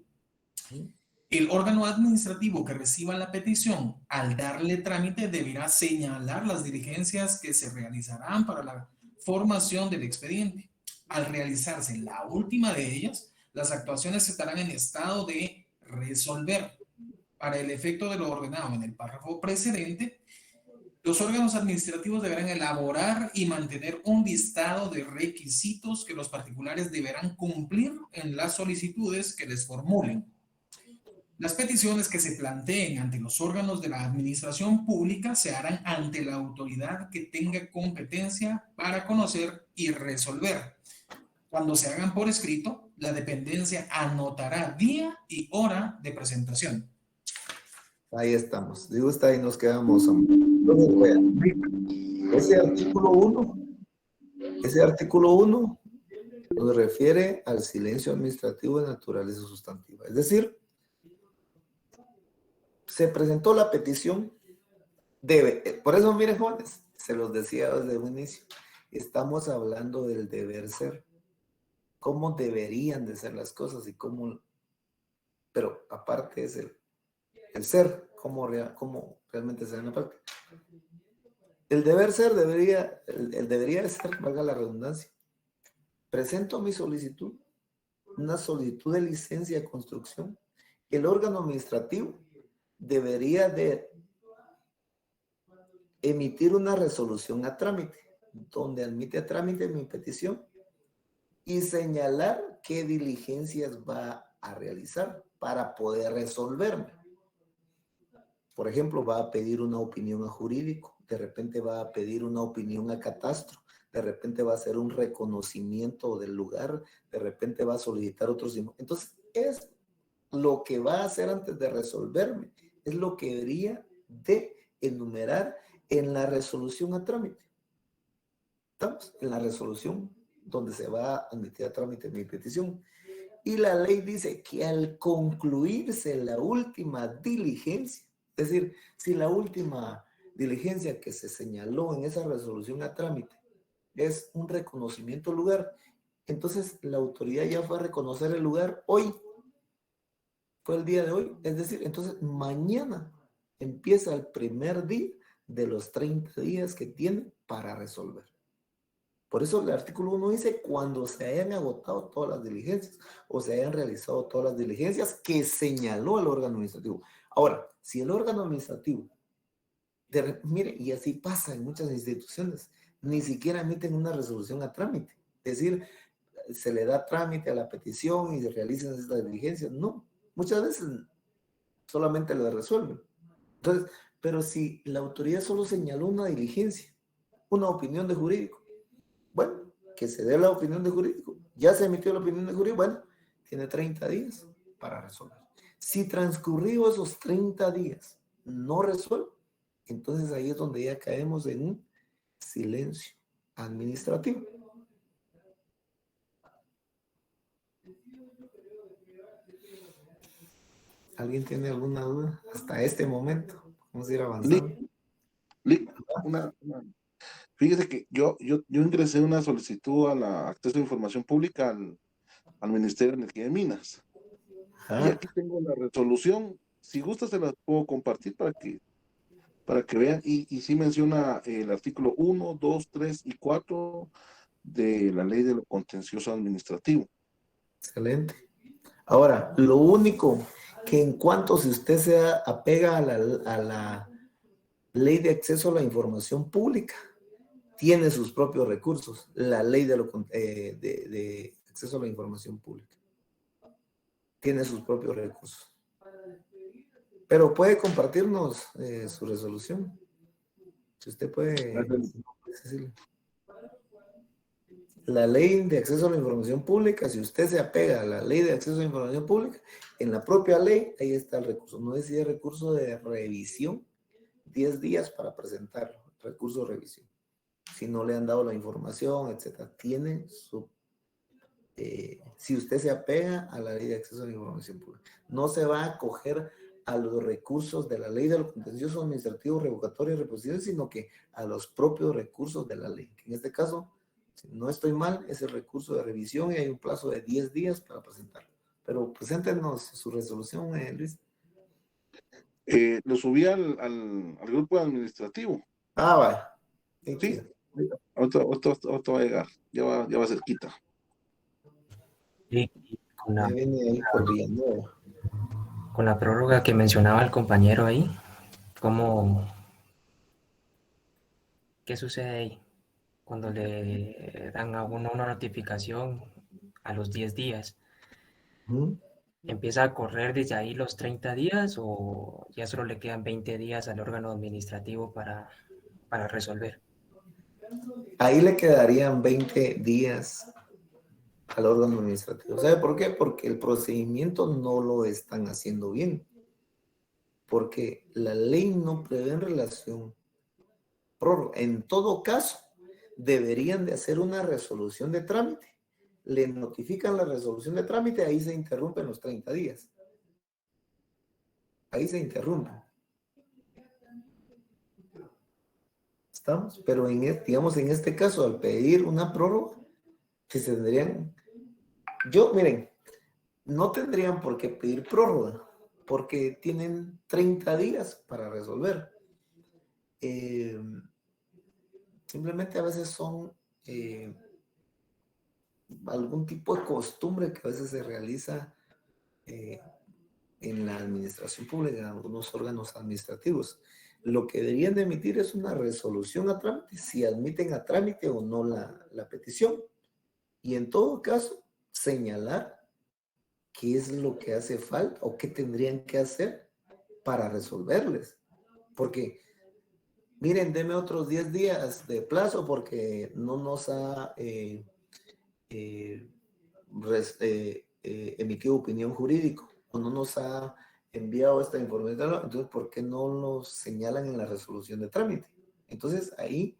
Speaker 7: El órgano administrativo que reciba la petición, al darle trámite, deberá señalar las diligencias que se realizarán para la formación del expediente. Al realizarse la última de ellas, las actuaciones estarán en estado de resolver. Para el efecto de lo ordenado en el párrafo precedente, los órganos administrativos deberán elaborar y mantener un listado de requisitos que los particulares deberán cumplir en las solicitudes que les formulen. Las peticiones que se planteen ante los órganos de la administración pública se harán ante la autoridad que tenga competencia para conocer y resolver. Cuando se hagan por escrito, la dependencia anotará día y hora de presentación.
Speaker 1: Ahí estamos. Digo, ahí nos quedamos. Entonces, vean, ese artículo 1 nos refiere al silencio administrativo de naturaleza sustantiva. Es decir, se presentó la petición, por eso, miren, jóvenes, se los decía desde un inicio, estamos hablando del deber ser, cómo deberían de ser las cosas y cómo, pero aparte es el ser, cómo realmente se da en la práctica. El deber ser debería de ser, valga la redundancia, presento mi solicitud, una solicitud de licencia de construcción, el órgano administrativo debería de emitir una resolución a trámite, donde admite a trámite mi petición y señalar qué diligencias va a realizar para poder resolverme. Por ejemplo, va a pedir una opinión a jurídico, de repente va a pedir una opinión a catastro, de repente va a hacer un reconocimiento del lugar, de repente va a solicitar otros. Entonces, es lo que va a hacer antes de resolverme, es lo que debería de enumerar en la resolución a trámite. ¿Estamos? En la resolución donde se va a admitir a trámite mi petición. Y la ley dice que al concluirse la última diligencia, es decir, si la última diligencia que se señaló en esa resolución a trámite es un reconocimiento del lugar, entonces la autoridad ya fue a reconocer el lugar hoy, fue el día de hoy, es decir, entonces mañana empieza el primer día de los 30 días que tiene para resolver. Por eso el artículo 1 dice cuando se hayan agotado todas las diligencias o se hayan realizado todas las diligencias que señaló el órgano administrativo. Ahora, si el órgano administrativo, mire, y así pasa en muchas instituciones, ni siquiera emiten una resolución a trámite. Es decir, se le da trámite a la petición y se realizan estas diligencias. No, muchas veces solamente la resuelven. Entonces, pero si la autoridad solo señaló una diligencia, una opinión de jurídico, bueno, que se dé la opinión de jurídico. Ya se emitió la opinión de jurídico, bueno, tiene 30 días para resolver. Si transcurrido esos 30 días no resuelve, entonces ahí es donde ya caemos en un silencio administrativo. ¿Alguien tiene alguna duda hasta este momento? Vamos a ir avanzando.
Speaker 8: Fíjese que yo ingresé una solicitud a la acceso a información pública al Ministerio de Energía y Minas. Y aquí tengo la resolución. Si gusta se la puedo compartir para que vean. Y sí menciona el artículo 1, 2, 3 y 4 de la ley de lo contencioso administrativo.
Speaker 1: Excelente. Ahora, lo único que en cuanto si usted se apega a la ley de acceso a la información pública, tiene sus propios recursos, la ley de acceso a la información pública. Tiene sus propios recursos. Pero puede compartirnos su resolución. Si usted puede... La ley de acceso a la información pública, si usted se apega a la ley de acceso a la información pública, en la propia ley, ahí está el recurso. No decía recurso de revisión, 10 días para presentarlo, recurso de revisión. Si no le han dado la información, etcétera, tiene su... si usted se apega a la ley de acceso a la información pública, no se va a acoger a los recursos de la ley de lo contencioso administrativo, revocatorio y reposición, sino que a los propios recursos de la ley. En este caso, si no estoy mal, es el recurso de revisión y hay un plazo de 10 días para presentarlo. Pero preséntenos su resolución, Luis.
Speaker 8: Lo subí al grupo administrativo.
Speaker 1: Vaya.
Speaker 8: Sí. Otro va a llegar. Ya va cerquita.
Speaker 4: Y con la,
Speaker 1: viene ahí por Villanueva.
Speaker 4: Con la prórroga que mencionaba el compañero ahí, ¿qué sucede ahí? Cuando le dan a uno una notificación a los 10 días, ¿empieza a correr desde ahí los 30 días o ya solo le quedan 20 días al órgano administrativo para resolver?
Speaker 1: Ahí le quedarían 20 días al órgano administrativo. ¿Sabe por qué? Porque el procedimiento no lo están haciendo bien. Porque la ley no prevé en relación prórroga. En todo caso, deberían de hacer una resolución de trámite. Le notifican la resolución de trámite, ahí se interrumpen los 30 días. Ahí se interrumpe. ¿Estamos? Pero digamos en este caso, al pedir una prórroga, que se tendrían... miren, no tendrían por qué pedir prórroga, porque tienen 30 días para resolver. Simplemente a veces son algún tipo de costumbre que a veces se realiza en la administración pública, en algunos órganos administrativos. Lo que deberían de emitir es una resolución a trámite, si admiten a trámite o no la petición. Y en todo caso, señalar qué es lo que hace falta o qué tendrían que hacer para resolverles. Porque, miren, denme otros 10 días de plazo porque no nos ha emitido opinión jurídico o no nos ha enviado esta información. Entonces, ¿por qué no lo señalan en la resolución de trámite? Entonces, ahí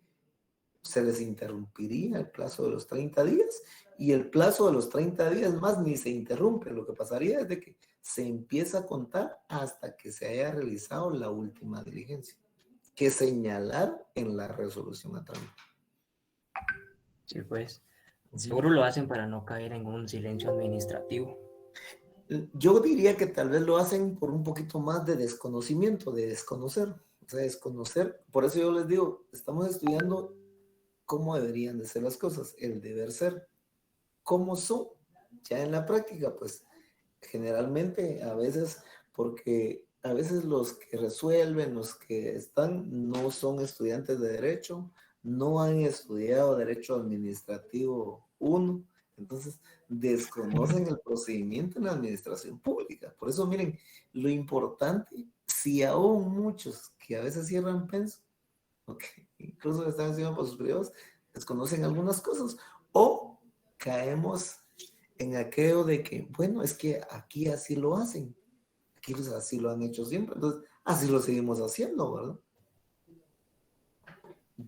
Speaker 1: se les interrumpiría el plazo de los 30 días y el plazo de los 30 días más ni se interrumpe. Lo que pasaría es de que se empieza a contar hasta que se haya realizado la última diligencia, que señalar en la resolución a trámite.
Speaker 4: Sí, pues, seguro lo hacen para no caer en un silencio administrativo.
Speaker 1: Yo diría que tal vez lo hacen por un poquito más de desconocimiento, de desconocer. O sea, desconocer. Por eso yo les digo, estamos estudiando cómo deberían de ser las cosas, el deber ser. ¿Cómo son? Ya en la práctica, pues, generalmente, a veces, porque a veces los que resuelven, los que están, no son estudiantes de Derecho, no han estudiado Derecho Administrativo 1, entonces desconocen el procedimiento en la administración pública. Por eso, miren, lo importante, si aún muchos que a veces cierran penso, incluso están estudiando por sus periodos, desconocen algunas cosas, o caemos en aquello de que, bueno, es que aquí así lo hacen, aquí así lo han hecho siempre, entonces así lo seguimos haciendo, ¿verdad?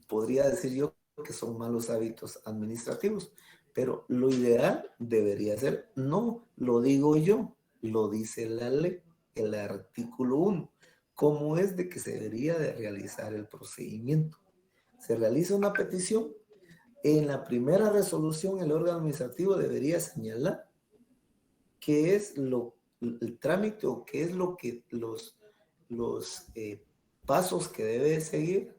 Speaker 1: Podría decir yo que son malos hábitos administrativos, pero lo ideal debería ser, no lo digo yo, lo dice la ley, el artículo 1, cómo es de que se debería de realizar el procedimiento. Se realiza una petición, en la primera resolución el órgano administrativo debería señalar qué es el trámite o qué es lo que los pasos que debe seguir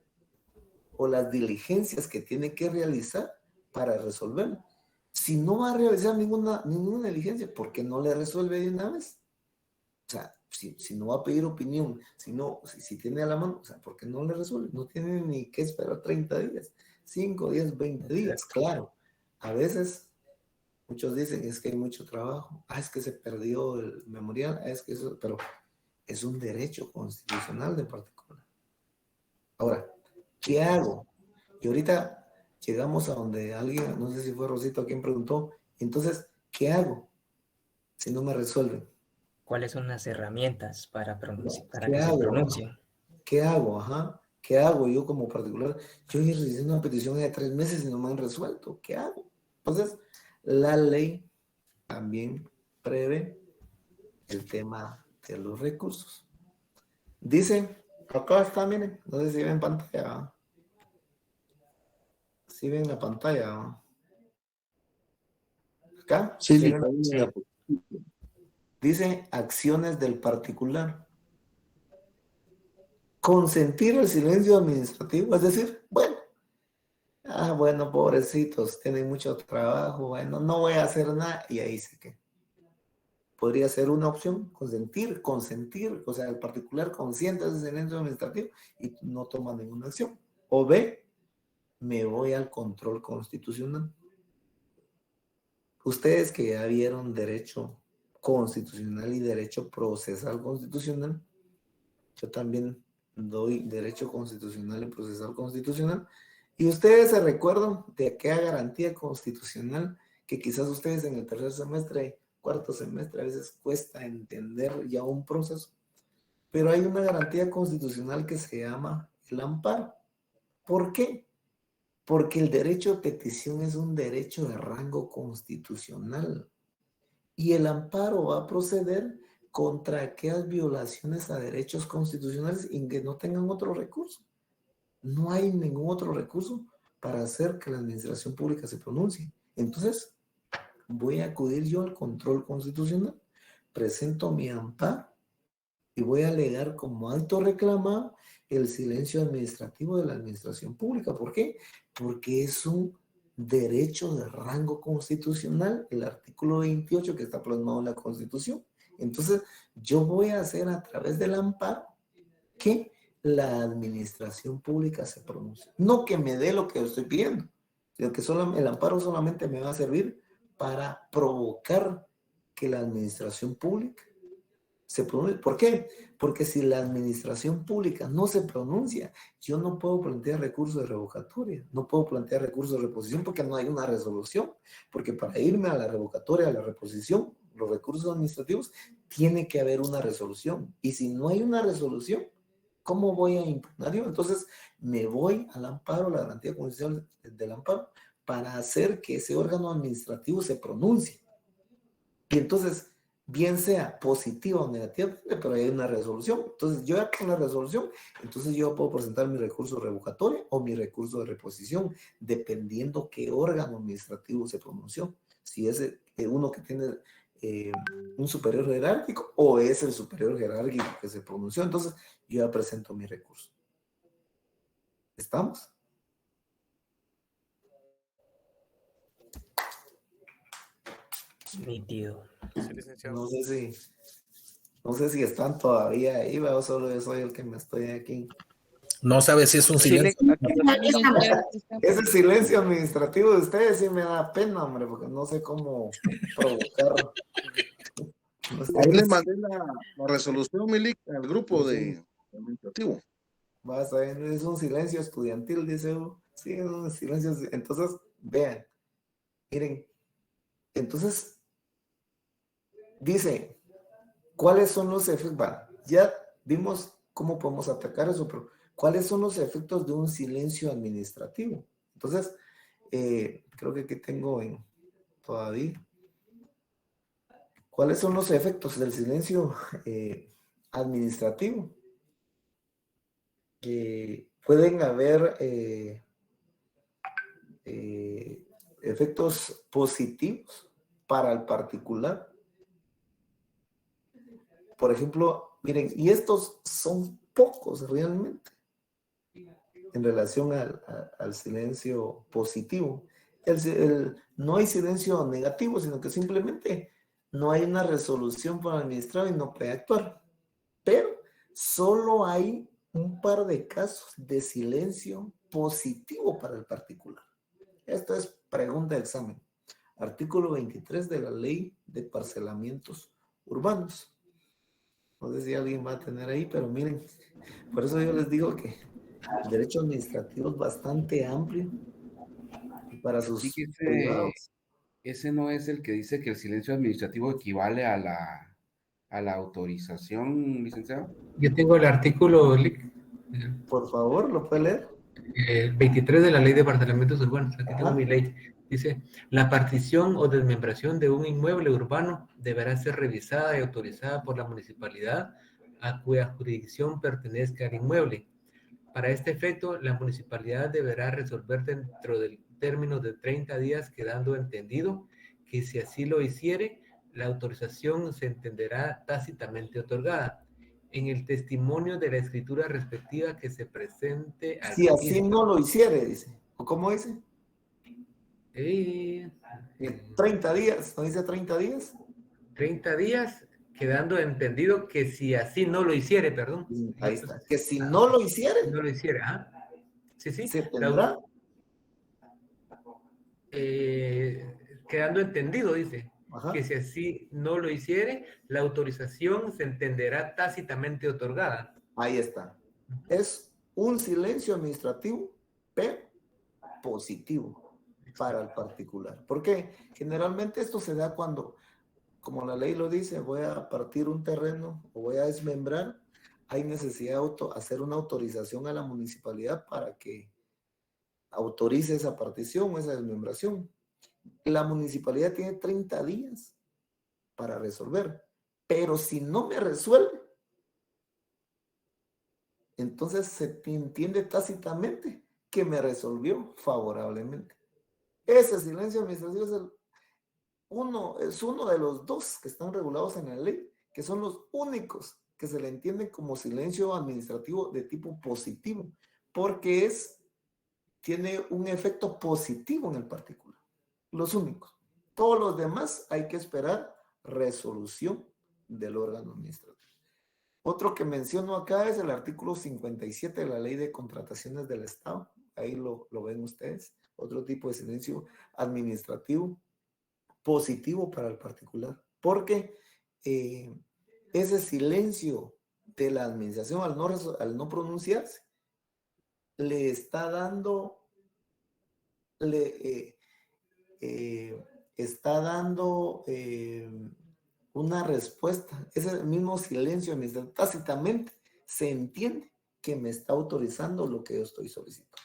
Speaker 1: o las diligencias que tiene que realizar para resolverlo. Si no va a realizar ninguna diligencia, ¿por qué no le resuelve de una vez? O sea, si no va a pedir opinión, si tiene a la mano, o sea, ¿por qué no le resuelve? No tiene ni que esperar 30 días, 5 días, 20 días, claro. A veces, muchos dicen, es que hay mucho trabajo, es que se perdió el memorial, es que eso, pero es un derecho constitucional de particular. Ahora, ¿qué hago? Y ahorita llegamos a donde alguien, no sé si fue Rosito quien preguntó, entonces, ¿qué hago si no me resuelven?
Speaker 4: ¿Cuáles son las herramientas para
Speaker 1: ¿Qué
Speaker 4: que
Speaker 1: hago?
Speaker 4: se pronuncien?
Speaker 1: ¿Qué hago? ¿Qué hago yo como particular? Yo he recibido una petición de 3 meses y no me han resuelto. ¿Qué hago? Entonces, la ley también prevé el tema de los recursos. Dice, acá está, miren, no sé si ven pantalla, ¿no? ¿Sí ven la pantalla, ¿no? ¿Acá?
Speaker 8: Sí,
Speaker 1: ¿Sí
Speaker 8: está
Speaker 1: ven?
Speaker 8: bien.
Speaker 1: Dice acciones del particular. Consentir el silencio administrativo, es decir, bueno, pobrecitos, tienen mucho trabajo, bueno, no voy a hacer nada, y ahí se queda. Podría ser una opción, consentir, o sea, el particular consiente ese silencio administrativo y no toma ninguna acción. O B, me voy al control constitucional. Ustedes que ya vieron derecho constitucional y derecho procesal constitucional, yo también doy derecho constitucional y procesal constitucional, y ustedes se recuerdan de aquella garantía constitucional que quizás ustedes en el tercer semestre, cuarto semestre, a veces cuesta entender ya un proceso, pero hay una garantía constitucional que se llama el amparo. ¿Por qué? Porque el derecho de petición es un derecho de rango constitucional y el amparo va a proceder contra aquellas violaciones a derechos constitucionales y que no tengan otro recurso. No hay ningún otro recurso para hacer que la administración pública se pronuncie. Entonces, voy a acudir yo al control constitucional, presento mi amparo y voy a alegar como alto reclamado el silencio administrativo de la administración pública. ¿Por qué? Porque es un derecho de rango constitucional, el artículo 28 que está plasmado en la Constitución. Entonces, yo voy a hacer a través del amparo que la administración pública se pronuncie. No que me dé lo que yo estoy pidiendo, sino que el amparo solamente me va a servir para provocar que la administración pública se pronuncie. ¿Por qué? Porque si la administración pública no se pronuncia, yo no puedo plantear recursos de revocatoria, no puedo plantear recursos de reposición porque no hay una resolución, porque para irme a la revocatoria, a la reposición, los recursos administrativos, tiene que haber una resolución. Y si no hay una resolución, ¿Cómo voy a impugnar yo? Entonces me voy al amparo, la garantía constitucional del amparo, para hacer que ese órgano administrativo se pronuncie. Y entonces, bien sea positiva o negativa, pero hay una resolución. Entonces, yo ya con la resolución, entonces yo puedo presentar mi recurso revocatorio o mi recurso de reposición, dependiendo qué órgano administrativo se pronunció. Si es uno que tiene un superior jerárquico o es el superior jerárquico que se pronunció. Entonces, yo ya presento mi recurso. ¿Estamos?
Speaker 4: Nítido.
Speaker 9: Sí, licenciado.
Speaker 1: No sé si están todavía ahí, o solo yo soy el que me estoy aquí.
Speaker 10: No sabe si es un silencio.
Speaker 1: Ese silencio administrativo de ustedes sí me da pena, hombre, porque no sé cómo provocar.
Speaker 8: Ahí les mandé la resolución, Milik, al grupo de administrativo.
Speaker 1: Vas a ver, es un silencio estudiantil, dice uno. Sí, es un silencio. Entonces, vean, miren, entonces, dice, ¿cuáles son los efectos? Ya vimos cómo podemos atacar eso, pero ¿cuáles son los efectos de un silencio administrativo? Entonces, creo que aquí tengo todavía. ¿Cuáles son los efectos del silencio administrativo? Que pueden haber efectos positivos para el particular. Por ejemplo, miren, y estos son pocos realmente en relación al silencio positivo. No hay silencio negativo, sino que simplemente no hay una resolución para el administrado y no puede actuar. Pero solo hay un par de casos de silencio positivo para el particular. Esto es pregunta de examen. Artículo 23 de la Ley de Parcelamientos Urbanos. No sé si alguien va a tener ahí, pero miren, por eso yo les digo que el derecho administrativo es bastante amplio para sus privados.
Speaker 2: Ese no es el que dice que el silencio administrativo equivale a la autorización, licenciado.
Speaker 11: Yo tengo el artículo,
Speaker 1: por favor, ¿lo puede leer?
Speaker 11: 23 de la Ley de Parcelamientos Urbanos. Aquí tengo mi ley. Dice, la partición o desmembración de un inmueble urbano deberá ser revisada y autorizada por la municipalidad a cuya jurisdicción pertenezca el inmueble. Para este efecto, la municipalidad deberá resolver dentro del término de 30 días, quedando entendido que si así lo hiciere, la autorización se entenderá tácitamente otorgada. En el testimonio de la escritura respectiva que se presente al
Speaker 1: si así no lo hiciere, dice. ¿O cómo dice? 30 días, ¿no dice 30 días?
Speaker 11: 30 días, quedando entendido que si así no lo hiciere, perdón.
Speaker 1: Ahí está, que si no lo hiciere.
Speaker 11: No lo hiciere, ¿ah? Sí, sí.
Speaker 1: Se tendrá.
Speaker 11: Quedando entendido, dice.
Speaker 1: Ajá.
Speaker 11: Que si así no lo hiciere, la autorización se entenderá tácitamente otorgada.
Speaker 1: Ahí está. Es un silencio administrativo, pero positivo para el particular. Porque generalmente esto se da cuando, como la ley lo dice, voy a partir un terreno o voy a desmembrar, hay necesidad de hacer una autorización a la municipalidad para que autorice esa partición o esa desmembración. La municipalidad tiene 30 días para resolver, pero si no me resuelve, entonces se entiende tácitamente que me resolvió favorablemente. Ese silencio administrativo es uno de los dos que están regulados en la ley, que son los únicos que se le entienden como silencio administrativo de tipo positivo, porque tiene un efecto positivo en el particular. Los únicos. Todos los demás hay que esperar resolución del órgano administrativo. Otro que menciono acá es el artículo 57 de la Ley de Contrataciones del Estado. Ahí lo ven ustedes. Otro tipo de silencio administrativo positivo para el particular. Porque ese silencio de la administración al no pronunciarse le está dando una respuesta. Ese mismo silencio administrativo tácitamente se entiende que me está autorizando lo que yo estoy solicitando.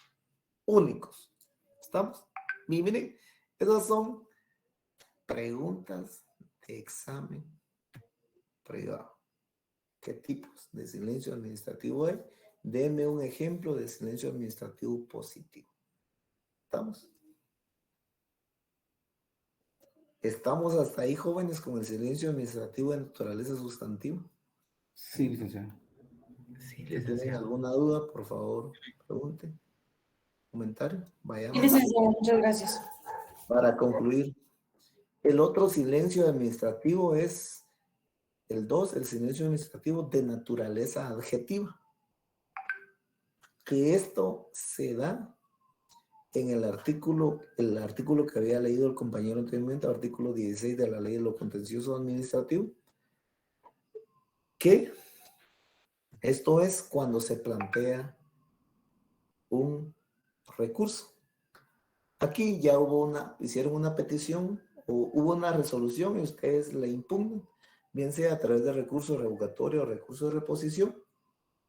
Speaker 1: Únicos. ¿Estamos? Y miren, esas son preguntas de examen privado. ¿Qué tipos de silencio administrativo hay? Deme un ejemplo de silencio administrativo positivo. ¿Estamos? ¿Estamos hasta ahí, jóvenes, con el silencio administrativo de naturaleza sustantiva?
Speaker 2: Sí, licenciado.
Speaker 11: Sí,
Speaker 1: Si tienen
Speaker 11: licenciado.
Speaker 1: alguna duda, por favor, pregunten. Comentario,
Speaker 3: Sí,
Speaker 1: vayamos.
Speaker 3: licenciado, muchas gracias.
Speaker 1: Para concluir, el otro silencio administrativo es el 2, el silencio administrativo de naturaleza adjetiva. Que esto se da en el artículo que había leído el compañero anteriormente, el artículo 16 de la ley de lo contencioso administrativo, que esto es cuando se plantea un recurso. Aquí ya hicieron una petición o hubo una resolución y ustedes la impugnan, bien sea a través de recurso revocatorio o recurso de reposición.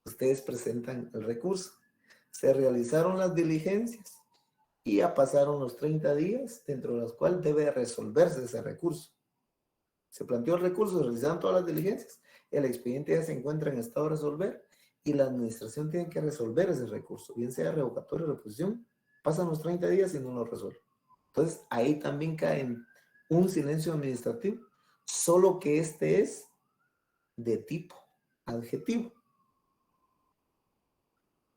Speaker 1: Ustedes presentan el recurso. Se realizaron las diligencias y ya pasaron los 30 días dentro de los cuales debe resolverse ese recurso. Se planteó el recurso, se realizaron todas las diligencias, el expediente ya se encuentra en estado de resolver y la administración tiene que resolver ese recurso, bien sea revocatorio o reposición. Pasan los 30 días y no lo resuelve. Entonces, ahí también cae en un silencio administrativo, solo que este es de tipo adjetivo.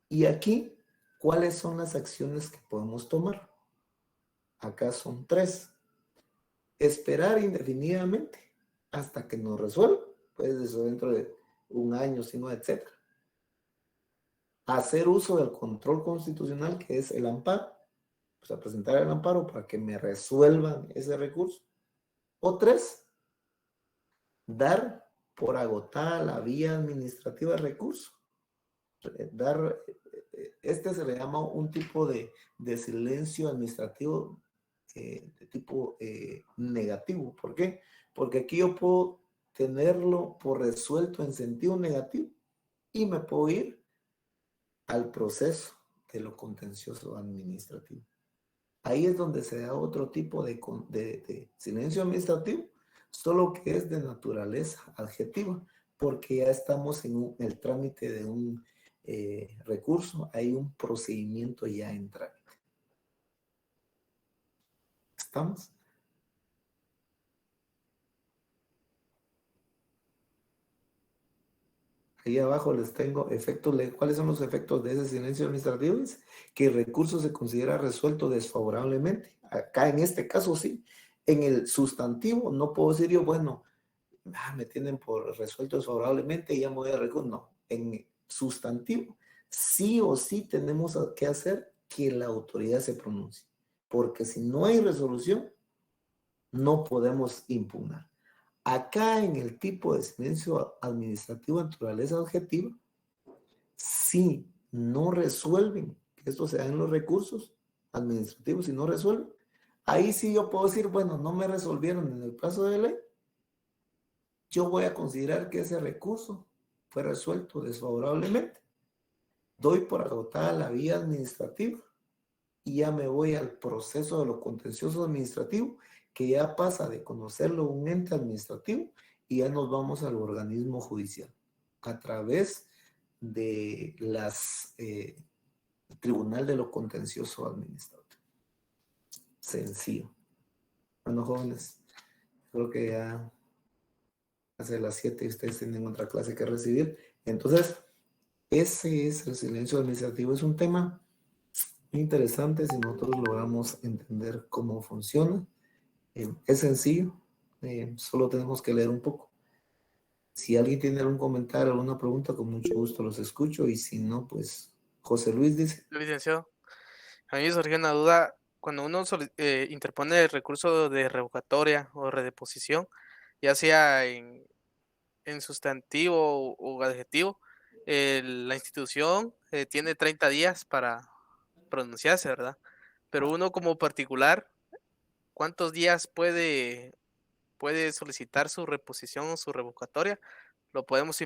Speaker 1: Y aquí, ¿cuáles son las acciones que podemos tomar? Acá son 3. Esperar indefinidamente hasta que nos resuelva, pues eso dentro de un año, 5, etc. Hacer uso del control constitucional, que es el amparo, o sea, presentar el amparo para que me resuelvan ese recurso. O 3, dar por agotada la vía administrativa del recurso. Este se le llama un tipo de silencio administrativo de tipo negativo. ¿Por qué? Porque aquí yo puedo tenerlo por resuelto en sentido negativo y me puedo ir al proceso de lo contencioso administrativo. Ahí es donde se da otro tipo de silencio administrativo, solo que es de naturaleza adjetiva, porque ya estamos en el trámite de un recurso, hay un procedimiento ya en trámite. ¿Estamos? Ahí abajo les tengo efectos. ¿Cuáles son los efectos de ese silencio administrativo? Es que el recurso se considera resuelto desfavorablemente. Acá en este caso sí. En el sustantivo no puedo decir yo, bueno, me tienen por resuelto desfavorablemente y ya me voy a recurso. No. En sustantivo sí o sí tenemos que hacer que la autoridad se pronuncie. Porque si no hay resolución, no podemos impugnar. Acá en el tipo de silencio administrativo de naturaleza objetiva, si no resuelven, que esto se da en los recursos administrativos, si no resuelven, ahí sí yo puedo decir, bueno, no me resolvieron en el plazo de ley, yo voy a considerar que ese recurso fue resuelto desfavorablemente, doy por agotada la vía administrativa y ya me voy al proceso de lo contencioso administrativo, que ya pasa de conocerlo un ente administrativo y ya nos vamos al organismo judicial a través de las Tribunal de lo Contencioso Administrativo. Sencillo. Bueno, jóvenes, creo que ya hace las 7 y ustedes tienen otra clase que recibir. Entonces, ese es el silencio administrativo. Es un tema muy interesante si nosotros logramos entender cómo funciona. Es sencillo, solo tenemos que leer un poco. Si alguien tiene algún comentario, alguna pregunta, con mucho gusto los escucho, y si no, pues José Luis dice.
Speaker 9: Licenciado, a mí me surgió una duda. Cuando uno interpone el recurso de revocatoria o redeposición, ya sea en sustantivo o adjetivo, la institución tiene 30 días para pronunciarse, ¿verdad? Pero uno como particular, ¿cuántos días puede solicitar su reposición o su revocatoria lo podemos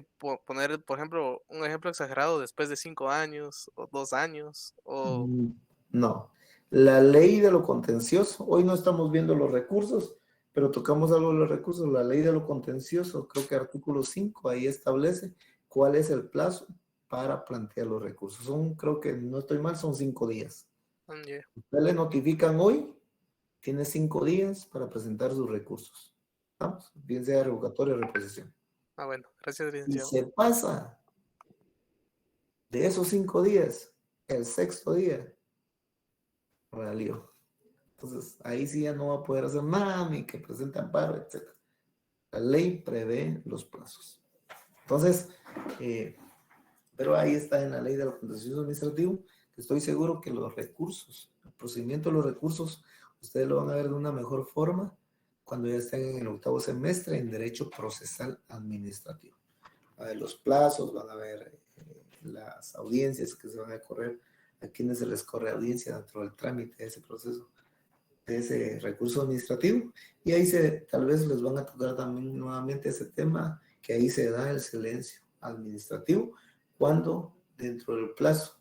Speaker 9: poner, por ejemplo, un ejemplo exagerado, después de 5 años o 2 años, o
Speaker 1: No. La ley de lo contencioso, hoy no estamos viendo los recursos, pero tocamos algo de los recursos. La ley de lo contencioso, creo que artículo 5, ahí establece cuál es el plazo para plantear los recursos. Creo que no estoy mal, son 5 días.
Speaker 9: yeah.
Speaker 1: Ustedes le notifican hoy, tiene 5 días para presentar sus recursos. ¿Vamos? Bien sea revocatoria o reposición.
Speaker 9: Bueno, gracias,
Speaker 1: Si
Speaker 9: licenciado.
Speaker 1: se pasa de esos 5 días, el 6º día, valió. Entonces, ahí sí ya no va a poder hacer nada, ni que presente amparo, etc. La ley prevé los plazos. Entonces, pero ahí está en la ley de la contencioso administrativo, que estoy seguro que los recursos, el procedimiento de los recursos, ustedes lo van a ver de una mejor forma cuando ya estén en el 8º semestre en Derecho Procesal Administrativo. Van a ver los plazos, van a ver las audiencias que se van a correr, a quienes se les corre audiencia dentro del trámite de ese proceso, de ese recurso administrativo, y ahí tal vez les van a tocar también nuevamente ese tema, que ahí se da el silencio administrativo, cuando dentro del plazo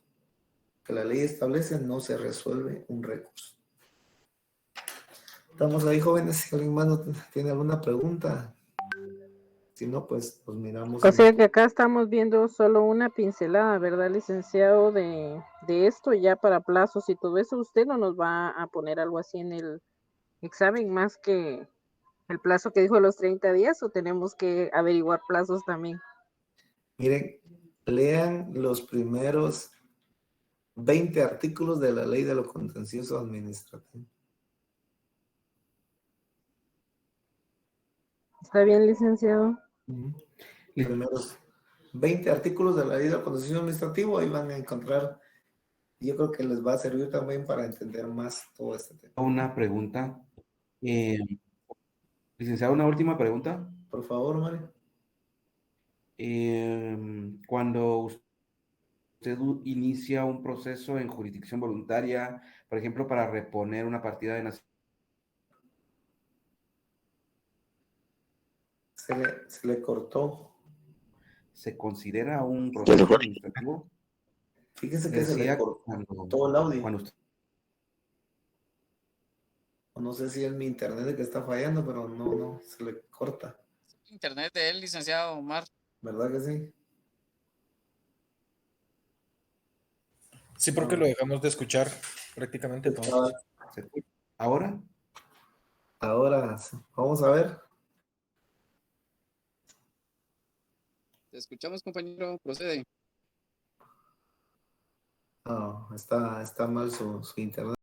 Speaker 1: que la ley establece no se resuelve un recurso. Estamos ahí, jóvenes. Si alguien más tiene alguna pregunta, si no, pues nos miramos.
Speaker 5: O sea que acá estamos viendo solo una pincelada, ¿verdad, licenciado? De esto, ya para plazos y todo eso. ¿Usted no nos va a poner algo así en el examen más que el plazo que dijo los 30 días, o tenemos que averiguar plazos también?
Speaker 1: Miren, lean los primeros 20 artículos de la ley de lo contencioso administrativo.
Speaker 5: ¿Está bien, licenciado?
Speaker 1: Los primeros 20 artículos de la ley de lo contencioso administrativo, ahí van a encontrar, yo creo que les va a servir también para entender más todo este tema.
Speaker 2: Una pregunta. Licenciado, una última pregunta.
Speaker 1: Por favor, Mario.
Speaker 2: Cuando usted inicia un proceso en jurisdicción voluntaria, por ejemplo, para reponer una partida de nacimiento,
Speaker 1: se le cortó.
Speaker 2: ¿se considera un proceso administrativo?
Speaker 1: Fíjese que se le cortó el audio.
Speaker 2: Cuando usted...
Speaker 1: No sé si es mi internet que está fallando, pero no, se le corta.
Speaker 12: Internet de él, licenciado Omar.
Speaker 1: ¿Verdad que sí?
Speaker 10: Sí, porque lo dejamos de escuchar prácticamente todo.
Speaker 2: ¿Ahora?
Speaker 1: Ahora, vamos a ver.
Speaker 12: Te escuchamos, compañero, procede.
Speaker 1: No, está mal su internet.